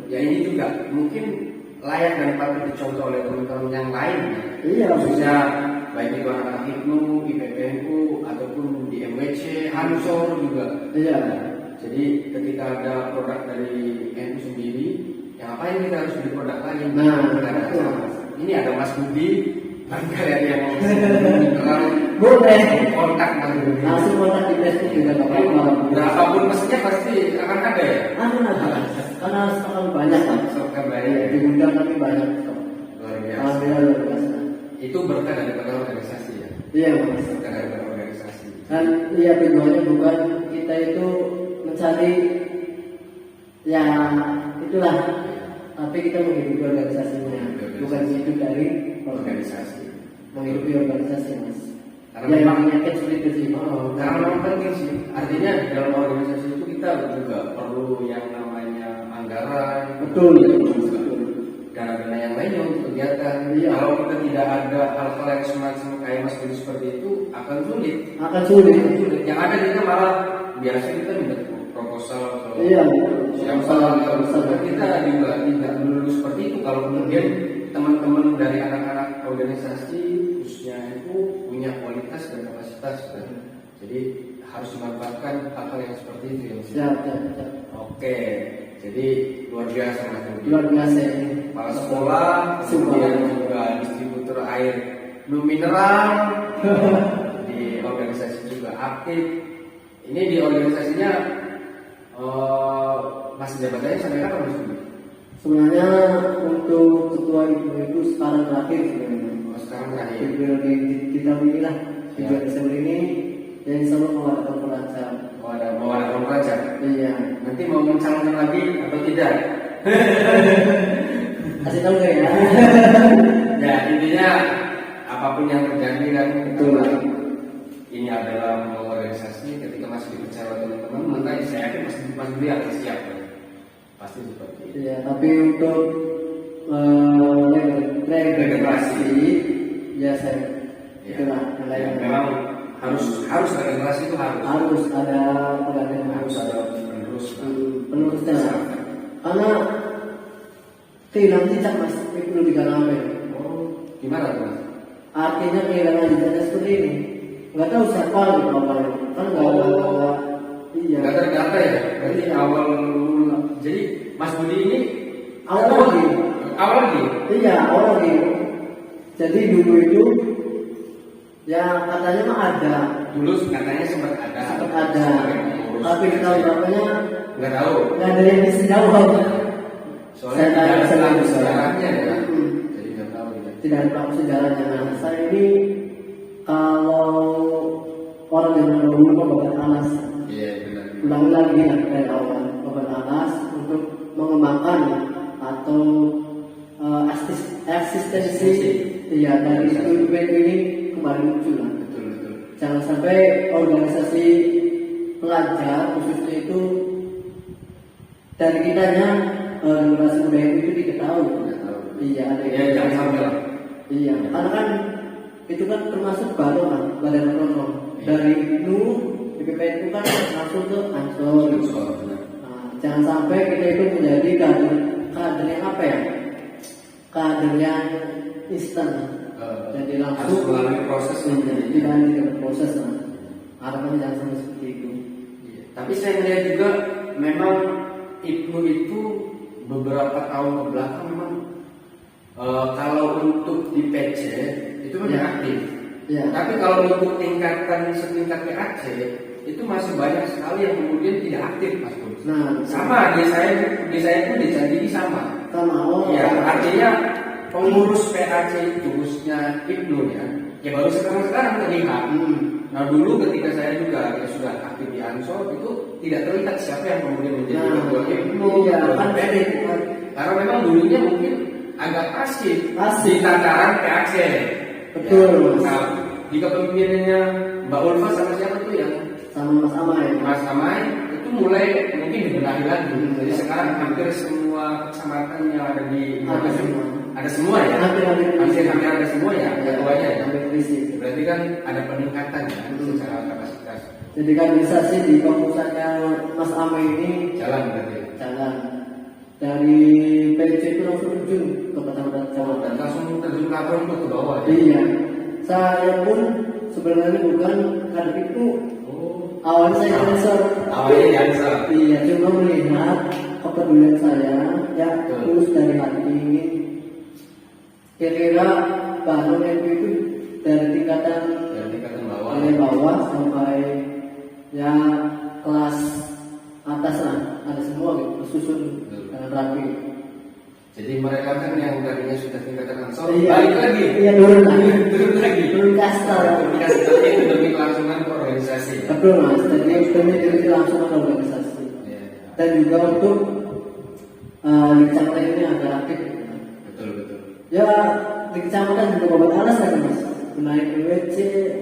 Ya ini juga mungkin layak dan patut dicontoh oleh teman-teman yang lain. Iya, Khususnya baik itu anak IPNU, IPPNU ataupun di MWC, Ansor juga. Iya. Jadi ketika ada produk dari NU sendiri, yang ngapain kita harus beli produk lain? Nah, Kita ada betul. acara. Ini ada Mas Budi, barangkali yang mau terlalu Boleh. kontak Mas Budi. Langsung kontak di Facebook juga nggak apa-apa. Berapapun mesinnya pasti akan ada ya. Ada. Karena sekarang banyak kan. Soalnya banyak Iya, ya. diundang tapi banyak. Luar biasa. Alhamdulillah luar biasa. Itu berkah daripada organisasi ya. Iya Mas. Berkah daripada organisasi. Dan iya tujuannya bukan kita itu mencari ya itulah, tapi kita menghidupi organisasinya, bukan hidup dari Organisasi. menghidupi organisasi Mas. Karena Ya memang memang yakin seperti itu sih. Karena memang penting sih. Artinya di dalam organisasi itu kita juga perlu yang namanya anggaran. Betul. Juga dana-dana yang lainnya untuk kegiatan. Iya. Kalau kita tidak ada hal-hal yang semacam kayak Mas Budi seperti itu akan sulit. Akan sulit. Yang ada kita malah biasa kita minta proposal. Kalau Iya. Siapa kita juga tidak melulu seperti itu. Kalau kemudian teman-teman dari anak-anak organisasi khususnya itu punya kualitas dan kapasitas kan? Jadi harus dimanfaatkan hal-hal yang seperti itu ya. Siap. Oke, jadi luar biasa Mas Budi. Luar biasa ini. Kepala sekolah, kemudian juga distributor air mineral di organisasi juga aktif. Ini di organisasinya masih jabatannya sampai kapan Mas Budi? Sebenarnya untuk ketua itu sekarang terakhir sebenarnya. Oh, sekarang terakhir. Di periode kita inilah di Ya. bulan Desember ini dan insya Allah mau ada perancang. Mau ada pembaca. Iya. Nanti mau mencalonkan lagi atau tidak? Kasih tahu nggak ya? Ya intinya apapun yang terjadi kan Betul. ini adalah organisasi ketika masih dipercaya oleh teman-teman, maka saya yakin Mas Budi akan siap kan? Pasti seperti itu. Iya. Tapi untuk regenerasi ya saya Ya, itulah ya, yang memang harus regenerasi itu harus harus ada pelatihan harus ada penerus. penerusnya. Karena kehilangan jejak Mas itu perlu digalami. Oh, gimana tuh Mas? artinya kehilangan jejaknya seperti ini. Nggak tahu siapa gitu awalnya, kan nggak ada. Iya. Nggak terdata ya. Berarti awal mula. Jadi Mas Budi ini Awal lagi. Awal lagi. Iya, awal lagi. Jadi dulu itu ya katanya mah ada, Dulu katanya sempat ada. sempat ada. Sebagai pengurus. Tapi tahun berapanya Nggak tahu. nggak ada yang bisa jawab. Soalnya Saya tanya tidak sama ada saya. sejarahnya ya. Hmm. Jadi nggak tahu ya. Tidak ada pelaku sejarahnya. Nah, saya ini kalau orang yang dahulu membabat alas, Iya benar. ulangi lagi ya dari awal membabat alas untuk mengembangkan atau eksistensi ya dari itu ini kembali muncul lah. Betul betul. Jangan sampai organisasi pelajar khususnya itu dari kitanya generasi muda itu diketahui. Nggak tahu. Iya, ada Ya jangan sampai lah. Iya, karena kan itu kan termasuk baru kan, badan otonom dari Nu BPP itu kan langsung ke Ansor. Benar. Nah, jangan sampai kita itu menjadi kader yang apa ya? Kader yang instan. Jadi langsung harus melalui proses tidak ada proses lah. Harapannya jangan sampai seperti itu. Iya. Tapi saya melihat juga memang IPNU itu beberapa tahun ke belakang memang kalau untuk di PC itu memang Ya. aktif. Ya. Tapi kalau untuk tingkatan setingkat PAC itu masih banyak sekali yang kemudian tidak aktif, Mas Bud. Nah, Sama di saya pun di Jandiri sama. sama Ya, artinya pengurus PAC itu khususnya IPNU ya baru sekarang terlihat. Nah dulu ketika saya juga ya sudah aktif di Ansor itu tidak terlihat siapa yang kemudian menjadi ketua IPNU. iya, ketua kan PAC. kan. Karena memang dulunya mungkin agak pasif di tataran PAC. Betul, Mas. Nah, di kepemimpinannya Mbak Ulfa sama siapa tuh yang Sama Mas Amai. Mas Amai itu mulai mungkin dibenahi lagi. Jadi sekarang hampir semua kecamatan yang ada di Ada semua. ada semua ya. Hampir Hampir ada semua ya ketuanya ya. Hampir berisi. Berarti kan ada peningkatan ya secara kapasitas. Jadi kaderisasi di kompusannya Mas Amai ini Jalan berarti. jalan dari PC itu langsung terjun ke kecamatan-kecamatan. Dan langsung terjun laporan ke bawah ya. Iya, saya pun sebenarnya bukan kader itu. Oh. Awalnya saya sponsor. Awalnya Jansa. Iya, cuma melihat kepedulian saya, ya tulus dari hati ingin. Kira-kira bangun itu dari tingkatan bawah. dari bawah sampai ya kelas atas lah, ada semua gitu, tersusun dengan rapi. Jadi mereka kan yang tadinya sudah tingkatan Ansor Iya. balik lagi. Iya, turun lagi. Turun lagi. Turun kasta ya. Dikasih tahu itu demi kelangsungan organisasi. Betul Mas, jadi demi diri langsung ke organisasi. Iya. Dan juga untuk di kecamatan ini agak aktif. Betul betul. Ya di kecamatan juga beban alas kan Mas, benahin WC,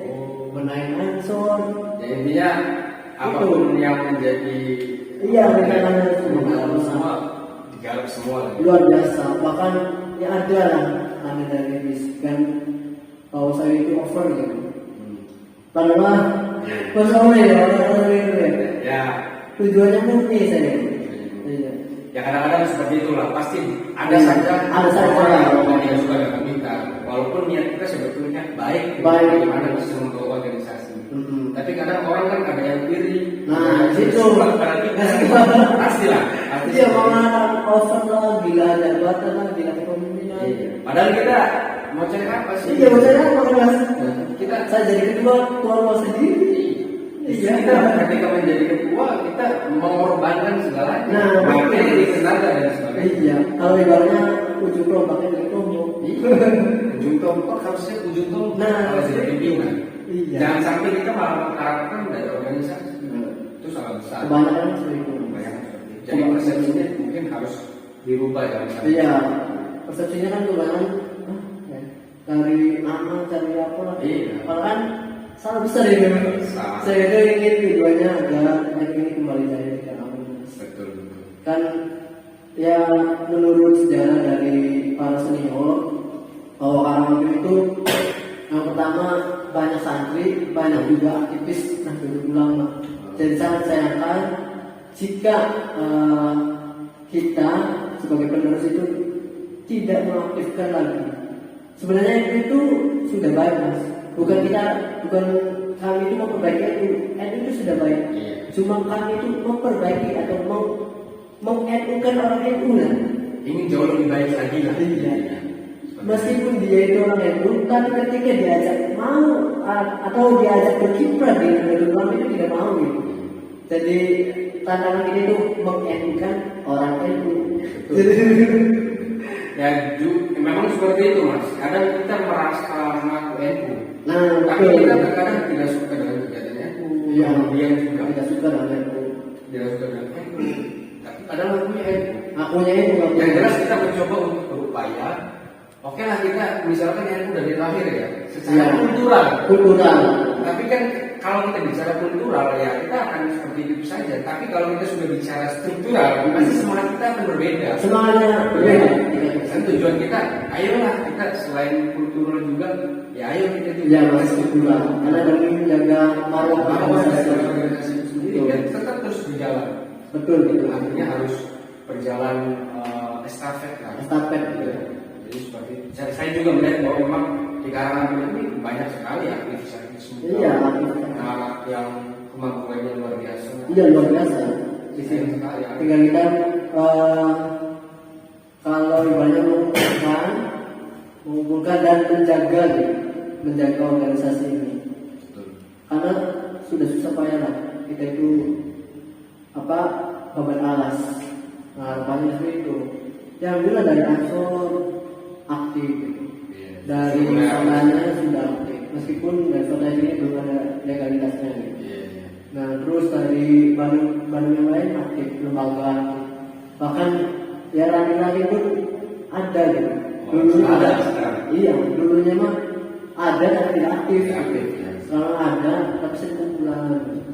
Oh. benahin ansor. Ya intinya apapun yang menjadi Iya, rencananya semua digarap semua. luar biasa. Bahkan ya ada lah ada dari bisikan kalau saya itu over gitu. Padahal masalah ya orang-orang itu ya. Ya. Tujuannya murni saya. Iya. Ya kadang-kadang seperti itulah pasti ada Iya, saja ada saja. orang yang suka dengan kita walaupun niat kita sebetulnya baik bagaimana bisa membawa organisasi. Tapi kadang orang kan ada yang iri. Nah, situ pada kita pastilah. Iya, mengatakan over lah, gila jabatan lah, gila kepemimpinan. Iya. Padahal kita mau cari apa sih? Iya, macam apa kan Mas? Kita Saya jadi ketua keluar sendiri. Iya, kita ketika menjadi ketua kita mengorbankan segalanya. Nah, waktu jadi tenaga dan sebagainya. Iya, kalau ibaratnya ujung tombaknya dari tombol. Ujung tombak harusnya ujung tombak. Nah, kalau jadi pimpinan. Iya. Jangan sampai kita malah mengharapkan dari organisasi. Itu sangat besar. Kebanyakan seperti itu. Kebanyakan seperti itu. Jadi persepsinya mungkin harus dirubah ya. misalnya. Iya, persepsinya kan kebanyakan ya, dari nama cari apa lah. Iya. Padahal kan salah besar ini. Salah. Saya itu ingin tujuannya adalah ini kembali dari tidak aman. Betul betul. Kan ya menurut sejarah dari para senior bahwa Karanganyar itu yang pertama banyak santri, banyak juga aktivis Nahdlatul Ulama. Jadi sangat sayangkan jika kita sebagai penerus itu tidak mengaktifkan lagi sebenarnya itu sudah baik mas, bukan kami itu memperbaiki NU itu sudah baik, Iya. cuma kami itu memperbaiki atau meng-NU-kan orang NU lah. Ini jauh lebih baik lagi lah. Iya. Meskipun dia itu orang NU, tapi ketika diajak mau atau diajak berkiprah di negara itu tidak mau gitu. Jadi tantangan ini tuh meng-NU-kan orang NU. Ya, memang seperti itu mas. Kadang kita merasa mengaku NU, Nah, tapi betul. kita terkadang tidak suka dengan kegiatan NU. Iya. Kemudian juga Tidak suka dengan NU. tidak suka dengan NU. Tapi kadang lakunya NU. Akunya itu Yang jelas kita mencoba untuk berupaya. Oke lah kita misalkan NU dari lahir ya, secara Iya. kultural. kultural. Tapi kan kalau kita bicara kultural ya kita akan seperti itu saja. Tapi kalau kita sudah bicara struktural, pasti semangat kita akan berbeda. Semangatnya berbeda. Dan tujuan kita, ayolah kita selain kultural juga, ya ayo kita juga Ya masih kultural. Karena demi menjaga marwah organisasi itu sendiri dan tetap terus berjalan. Betul gitu. Artinya harus berjalan estafet lah. Estafet. Ya. Jadi seperti saya juga melihat bahwa memang di kalangan ini banyak sekali aktivis-aktivis muda Iya. yang kemampuannya luar biasa. Iya luar biasa. Di sini Sekali, ya. tinggal kita kalau ibaratnya mengumpulkan dan menjaga gitu, menjaga organisasi ini. Betul. Karena sudah susah payah lah kita itu beban alas. Nah, harapannya seperti itu. Ya alhamdulillah dari Ansor aktif gitu. Iya. Dari misalnya sudah aktif. Meskipun dari Fortnite ini belum ada legalitasnya gitu. Iya, iya. Nah terus dari Bandung yang lain aktif lembaga, bahkan ya lagi pun ada gitu. Dulunya ada ada, sekarang. iya dulunya mah ada tapi tidak aktif. Tidak aktif, ya. Sekarang ada tapi sedikit kumpulan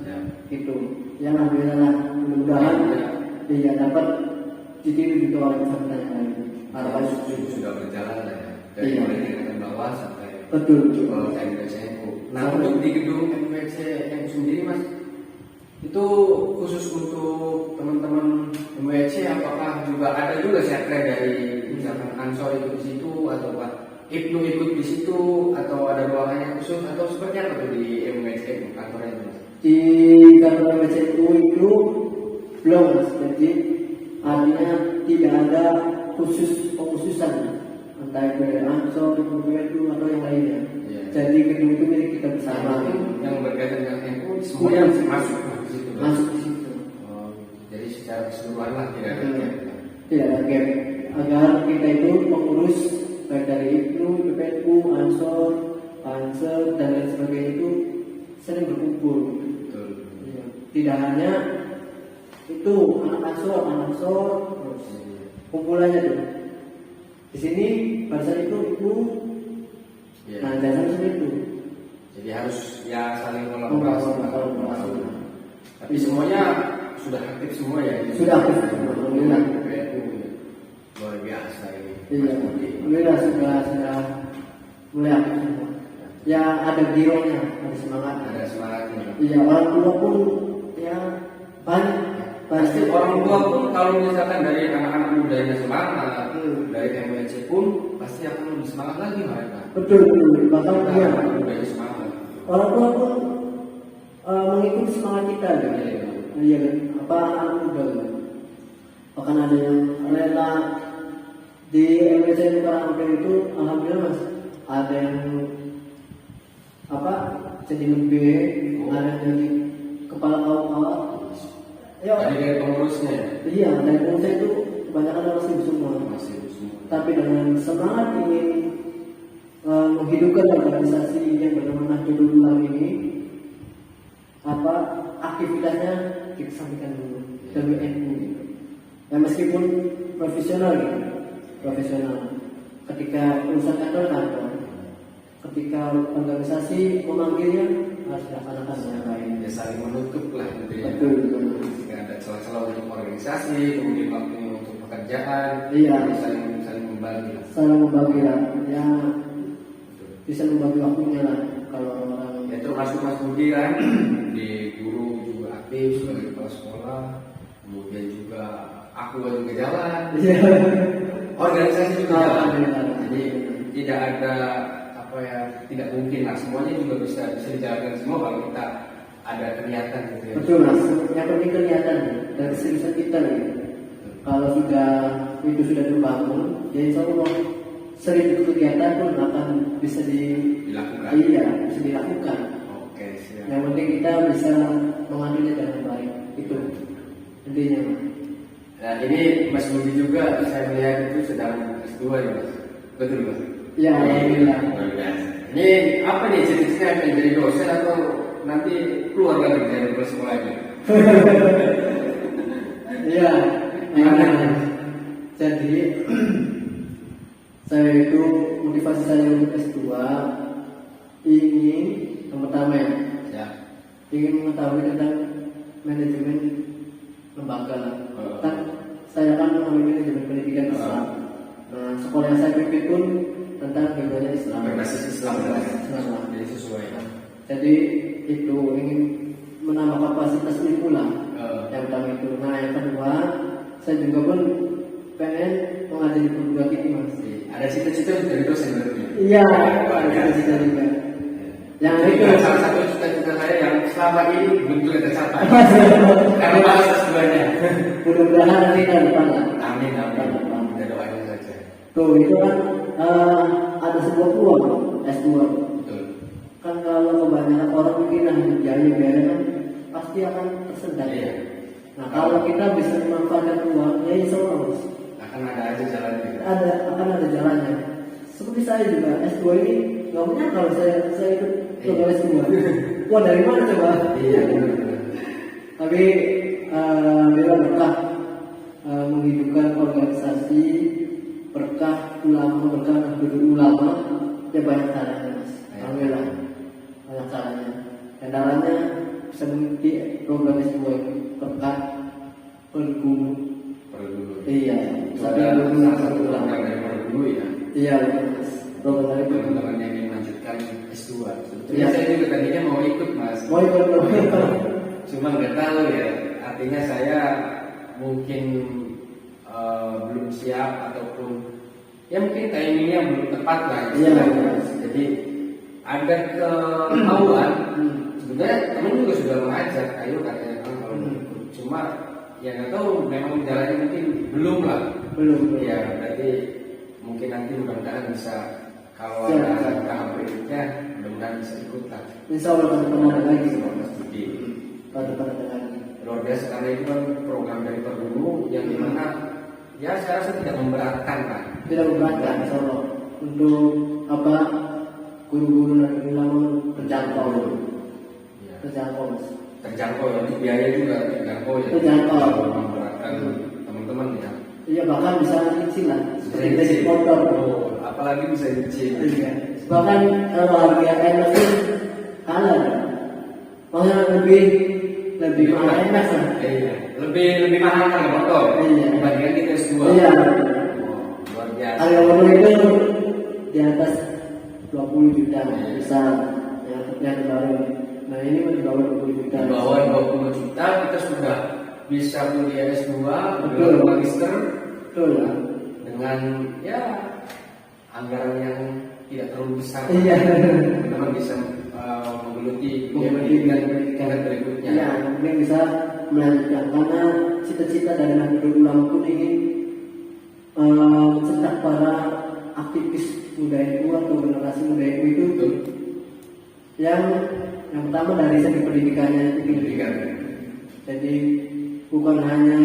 Ya. gitu. Ya alhamdulillah lah, mudah-mudahan iya dapat ditiru gitu oleh pesantren yang lain. Harapan Sudah berjalan lah ya. Dari Iya. mulai tingkatan bawah sampai betul. ke MWC NU. Nah untuk di gedung MWC NU sendiri mas, itu khusus untuk teman-teman MWC apakah juga ada juga sekre dari misalkan Ansor ikut di situ atau Pak Ibnu ikut di situ atau ada ruangannya khusus atau seperti apa tuh di MWC NU kantornya itu mas? Di kantor MCU itu belum mas, jadi artinya tidak ada pengkhususan entah itu dari Ansor, itu atau yang lainnya. Iya. Jadi gedung itu milik kita bersama. Yang berkaitan dengan NU semuanya masuk di situ. Masuk di situ. Oh, jadi secara keseluruhan lah tidak ada Hmm. gap. Tidak ada gap. Agar kita itu pengurus baik dari IPNU, PPNU, Ansor, Pansel dan lain sebagainya itu sering berkumpul. Betul. Iya. Tidak hanya itu anak Ansor, terus kumpulannya tuh. Di sini pada saat itu Iya. nah jangan seperti itu. Jadi harus ya saling kolaborasi. Kolaborasi. Tapi semuanya sudah aktif semua ya. Sudah aktif semua, alhamdulillah. PPNU ya. Luar biasa ini. Iya, alhamdulillah sudah mulai aktif semua. Ya ada gironya, ada semangat. Ada semangatnya. Iya orang tua pun ya banyak. Pasti orang tua pun kalau misalkan dari anak-anak mudanya semangat, dari MWC pun pasti akan lebih semangat lagi mereka. Betul, bahkan iya. Anak mudanya semangat. Orang tua pun mengikuti semangat kita gitu. Iya kan, anak muda kan. Bahkan ada yang rela di MWC Karangda itu, alhamdulillah mas, ada yang jadi lebih, ada yang jadi kepala kaum. Ya, Dari pengurusnya ya? iya, dari pengurusnya itu kebanyakan masih semua. Masih semua. Tapi dengan semangat ingin menghidupkan organisasi yang bernama Nahdlatul Ulama ini, aktivitasnya dikesampingkan dulu demi NU. Ya meskipun profesional gitu, profesional. Ketika urusan kantor, ketika organisasi memanggilnya harus dilaksanakan dengan baik. Ya saling menutup lah gitu ya. Betul, betul. Jika ada celah-celah untuk organisasi, kemudian waktunya untuk pekerjaan, Iya. saling membagi lah. Saling membagi lah, ya bisa membagi waktunya lah kalau orang. Ya termasuk Mas Budi kan di guru juga aktif sebagai kepala sekolah, kemudian juga aku juga jalan, Iya. organisasi juga jalan. Alhamdulillah. Jadi tidak ada apa ya, tidak mungkin lah, semuanya juga bisa dijalankan semua kalau kita ada kelihatan gitu ya. Betul mas, yang penting kelihatan dari seriusan kita nih. Kalau itu sudah terbangun, ya insya Allah serius kegiatan pun akan bisa Dilakukan. Iya, bisa dilakukan. Oke, siap. Yang penting kita bisa mengambilnya dengan baik, itu intinya. Nah ini Mas Budi juga saya melihat itu sedang S2 ya Mas, betul Mas? Ya, alhamdulillah. Luar biasa. Ini apa nih cita-citanya, akan jadi dosen atau nanti keluar lagi dari sekolahnya? Iya. Jadi saya itu motivasi saya untuk S2 ingin yang pertama Ya. ingin mengetahui tentang manajemen lembaga. Oh. Kan saya kan mengambil manajemen pendidikan Islam. Nah, sekolah yang saya pimpin pun tentang bagaimana Islam. Berbasis Islam ya. Islam. Jadi sesuai. Jadi itu ingin menambah kapasitas ilmu lah. Yang pertama itu. Nah, yang kedua saya juga pun pengen mengajari perguruan tinggi mas. Ada cita-cita jadi dosen berarti. Iya, ada cita-cita juga. Yang itu salah satu cita-cita saya yang selama ini belum juga tercapai. Karena malas S2-nya. mudah-mudahan nanti ke depan lah. Amin, amin. Kita doain saja. Tuh itu kan ada sebuah peluang S2. Betul. Kan kalau kebanyakan orang mikir biaya kan pasti akan tersendat. Iya. Nah kalau kita bisa memanfaatkan peluang, ya insya Allah mas. Akan ada aja jalannya. Akan ada jalannya. Seperti saya juga S2 ini nggak punya kalau saya ikut program S2. Wah dari mana coba? Iya benar. Tapi beliau berkah menghidupkan organisasi, berkah ulama, berkah guru ulama, ya banyak caranya mas. Alhamdulillah banyak caranya. Dan caranya bisa mengikuti program S2 ini berkah perguru. Iya. Ada salah satu program dari Perguru ya. Iya, mas. Program dari Perguru. Teman-teman yang ingin melanjutkan S2. Sebetulnya saya juga tadinya mau ikut mas. Mau ikut. Cuma nggak tahu ya. Artinya saya mungkin belum siap ataupun ya mungkin timingnya belum tepat lah. Iya. Jadi ada kemauan. Sebenarnya teman juga sudah mengajak, ayo katanya kalau ikut. Cuma ya nggak tahu, memang jalannya mungkin belum lah. Belum. Ya berarti mungkin nanti mudah-mudahan bisa kalau Ya. ada tahap berikutnya mudah-mudahan bisa ikut lah. Insya Allah pada ada lagi. Sama Mas Budi. Pada ada lagi. Luar biasa karena itu kan program dari Perguru yang dimana ya saya rasa tidak memberatkan lah. Tidak memberatkan, insya Allah. Untuk apa guru-guru dan ulama terjangkau. Ya. Terjangkau mas. Terjangkau ya, biaya juga terjangkau ya. Terjangkau. Kalau memberatkan teman-teman ya. Iya bahkan bisa kecil lah. Bisa Seperti nyicil. basic motor. Oh, apalagi bisa nyicil. Iya. Bahkan kalau harga NF pun kalah. Maksudnya lebih mahal NF lah. Iya. Lebih mahal kan motor. Iya. Dibandingkan kita S2. Iya. Oh, luar biasa. Harga motor itu di atas 20 juta bisa yang baru. Nah ini di bawah 20 juta. Di bawah 20 juta kita sudah bisa kuliah S2, Betul. magister Betul. dengan ya anggaran yang tidak terlalu besar. Iya. Teman bisa menggeluti Pendidikan. tingkat berikutnya. Ya, mungkin bisa melanjutkan karena cita-cita dari Nahdlatul Ulama pun ingin mencetak para aktivis muda NU atau generasi muda NU itu Betul. yang pertama dari segi pendidikannya itu Pendidikan. jadi bukan hanya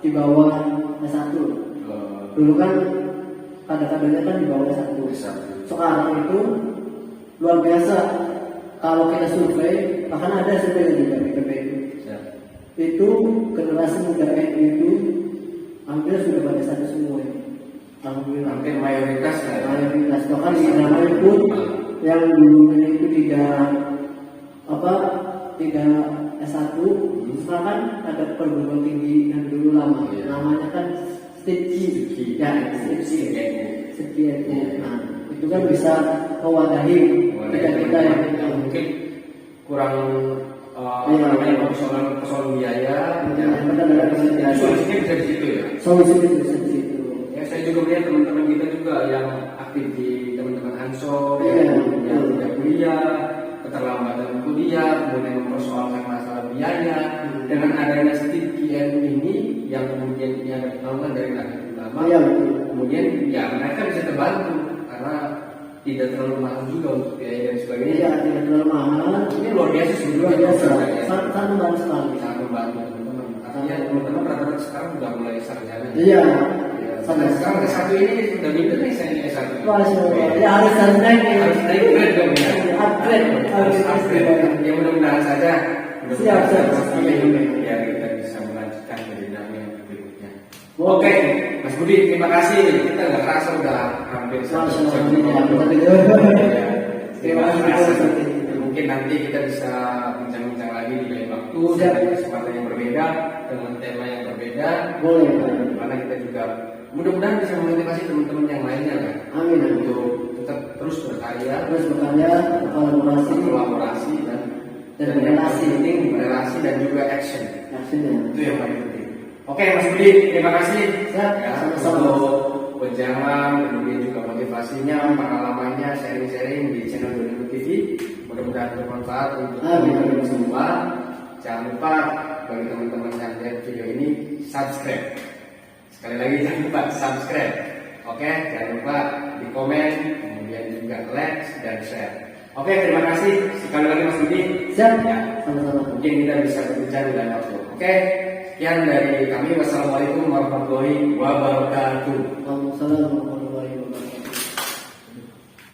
di bawah S1. Dulu kan kadang-kadangnya kan di bawah S1. Sekarang itu luar biasa. Kalau kita survei, bahkan ada survei juga di PPU. Itu generasi muda NU itu hampir sudah pada S1 semua. Alhamdulillah. Hampir mayoritas lah. Mayoritas bahkan di namanya pun yang dulunya itu tidak S1, sekarang kan ada perguruan tinggi yang dulu lama, namanya kan STIPI, ya STIPI. Nah itu kan bisa mewadahi kita yang mungkin kurang persoalan biaya. Solusinya bisa di situ ya. Solusinya bisa di situ. Ya saya juga melihat teman-teman kita juga kuliah, keterlambatan kuliah, kemudian mempersoalkan masalah biaya. Dengan adanya STIPIN ini yang kemudian ini ada penolakan dari Nahdlatul Ulama, Iya. kemudian ya mereka bisa terbantu karena tidak terlalu mahal juga untuk biaya dan sebagainya. Iya, tidak terlalu mahal. Ini luar biasa sih, Luar biasa. ya. Sangat membantu sekali. Sangat membantu teman-teman. Artinya teman-teman rata-rata sekarang sudah mulai sarjana. Iya. Ya, Sampai sekarang S1 ini sudah minder nih saya S1. Masya Allah. Ya harus naik nih. Harus naik grade dong ya. Upgrade. Harus upgrade. Ya mudah-mudahan saja. Siap. Ya kita bisa melanjutkan ke jenjang yang berikutnya. Oke, Mas Budi, terima kasih. Kita nggak kerasa udah hampir Masya satu Allah. jam. Ya, Terima terima kasih. kasih. Mungkin nanti kita bisa bincang-bincang lagi di lain waktu Siap. dengan kesempatan yang berbeda, dengan tema yang berbeda. Boleh. Karena kita juga mudah-mudahan bisa memotivasi teman-teman yang lainnya kan Amin. untuk tetap terus berkarya, Terus bekerja, kolaborasi, kolaborasi dan yang relasi. penting relasi dan juga action. Aksinya. Itu yang paling penting. Oke, Mas Budi, terima kasih Siap, ya sama-sama. untuk wejangan, kemudian juga motivasinya, pengalamannya, sharing-sharing di channel Doni TV. Mudah-mudahan bermanfaat untuk Amin. teman-teman semua. Jangan lupa bagi teman-teman yang lihat video ini subscribe. Sekali lagi jangan lupa subscribe. Oke, jangan lupa di komen, kemudian juga like dan share. Oke, terima kasih sekali lagi Mas Budi. Siap. Ya, Sama-sama. mungkin kita bisa berbincang di lain waktu. Oke, sekian dari kami. Wassalamualaikum warahmatullahi wabarakatuh. Waalaikumsalam.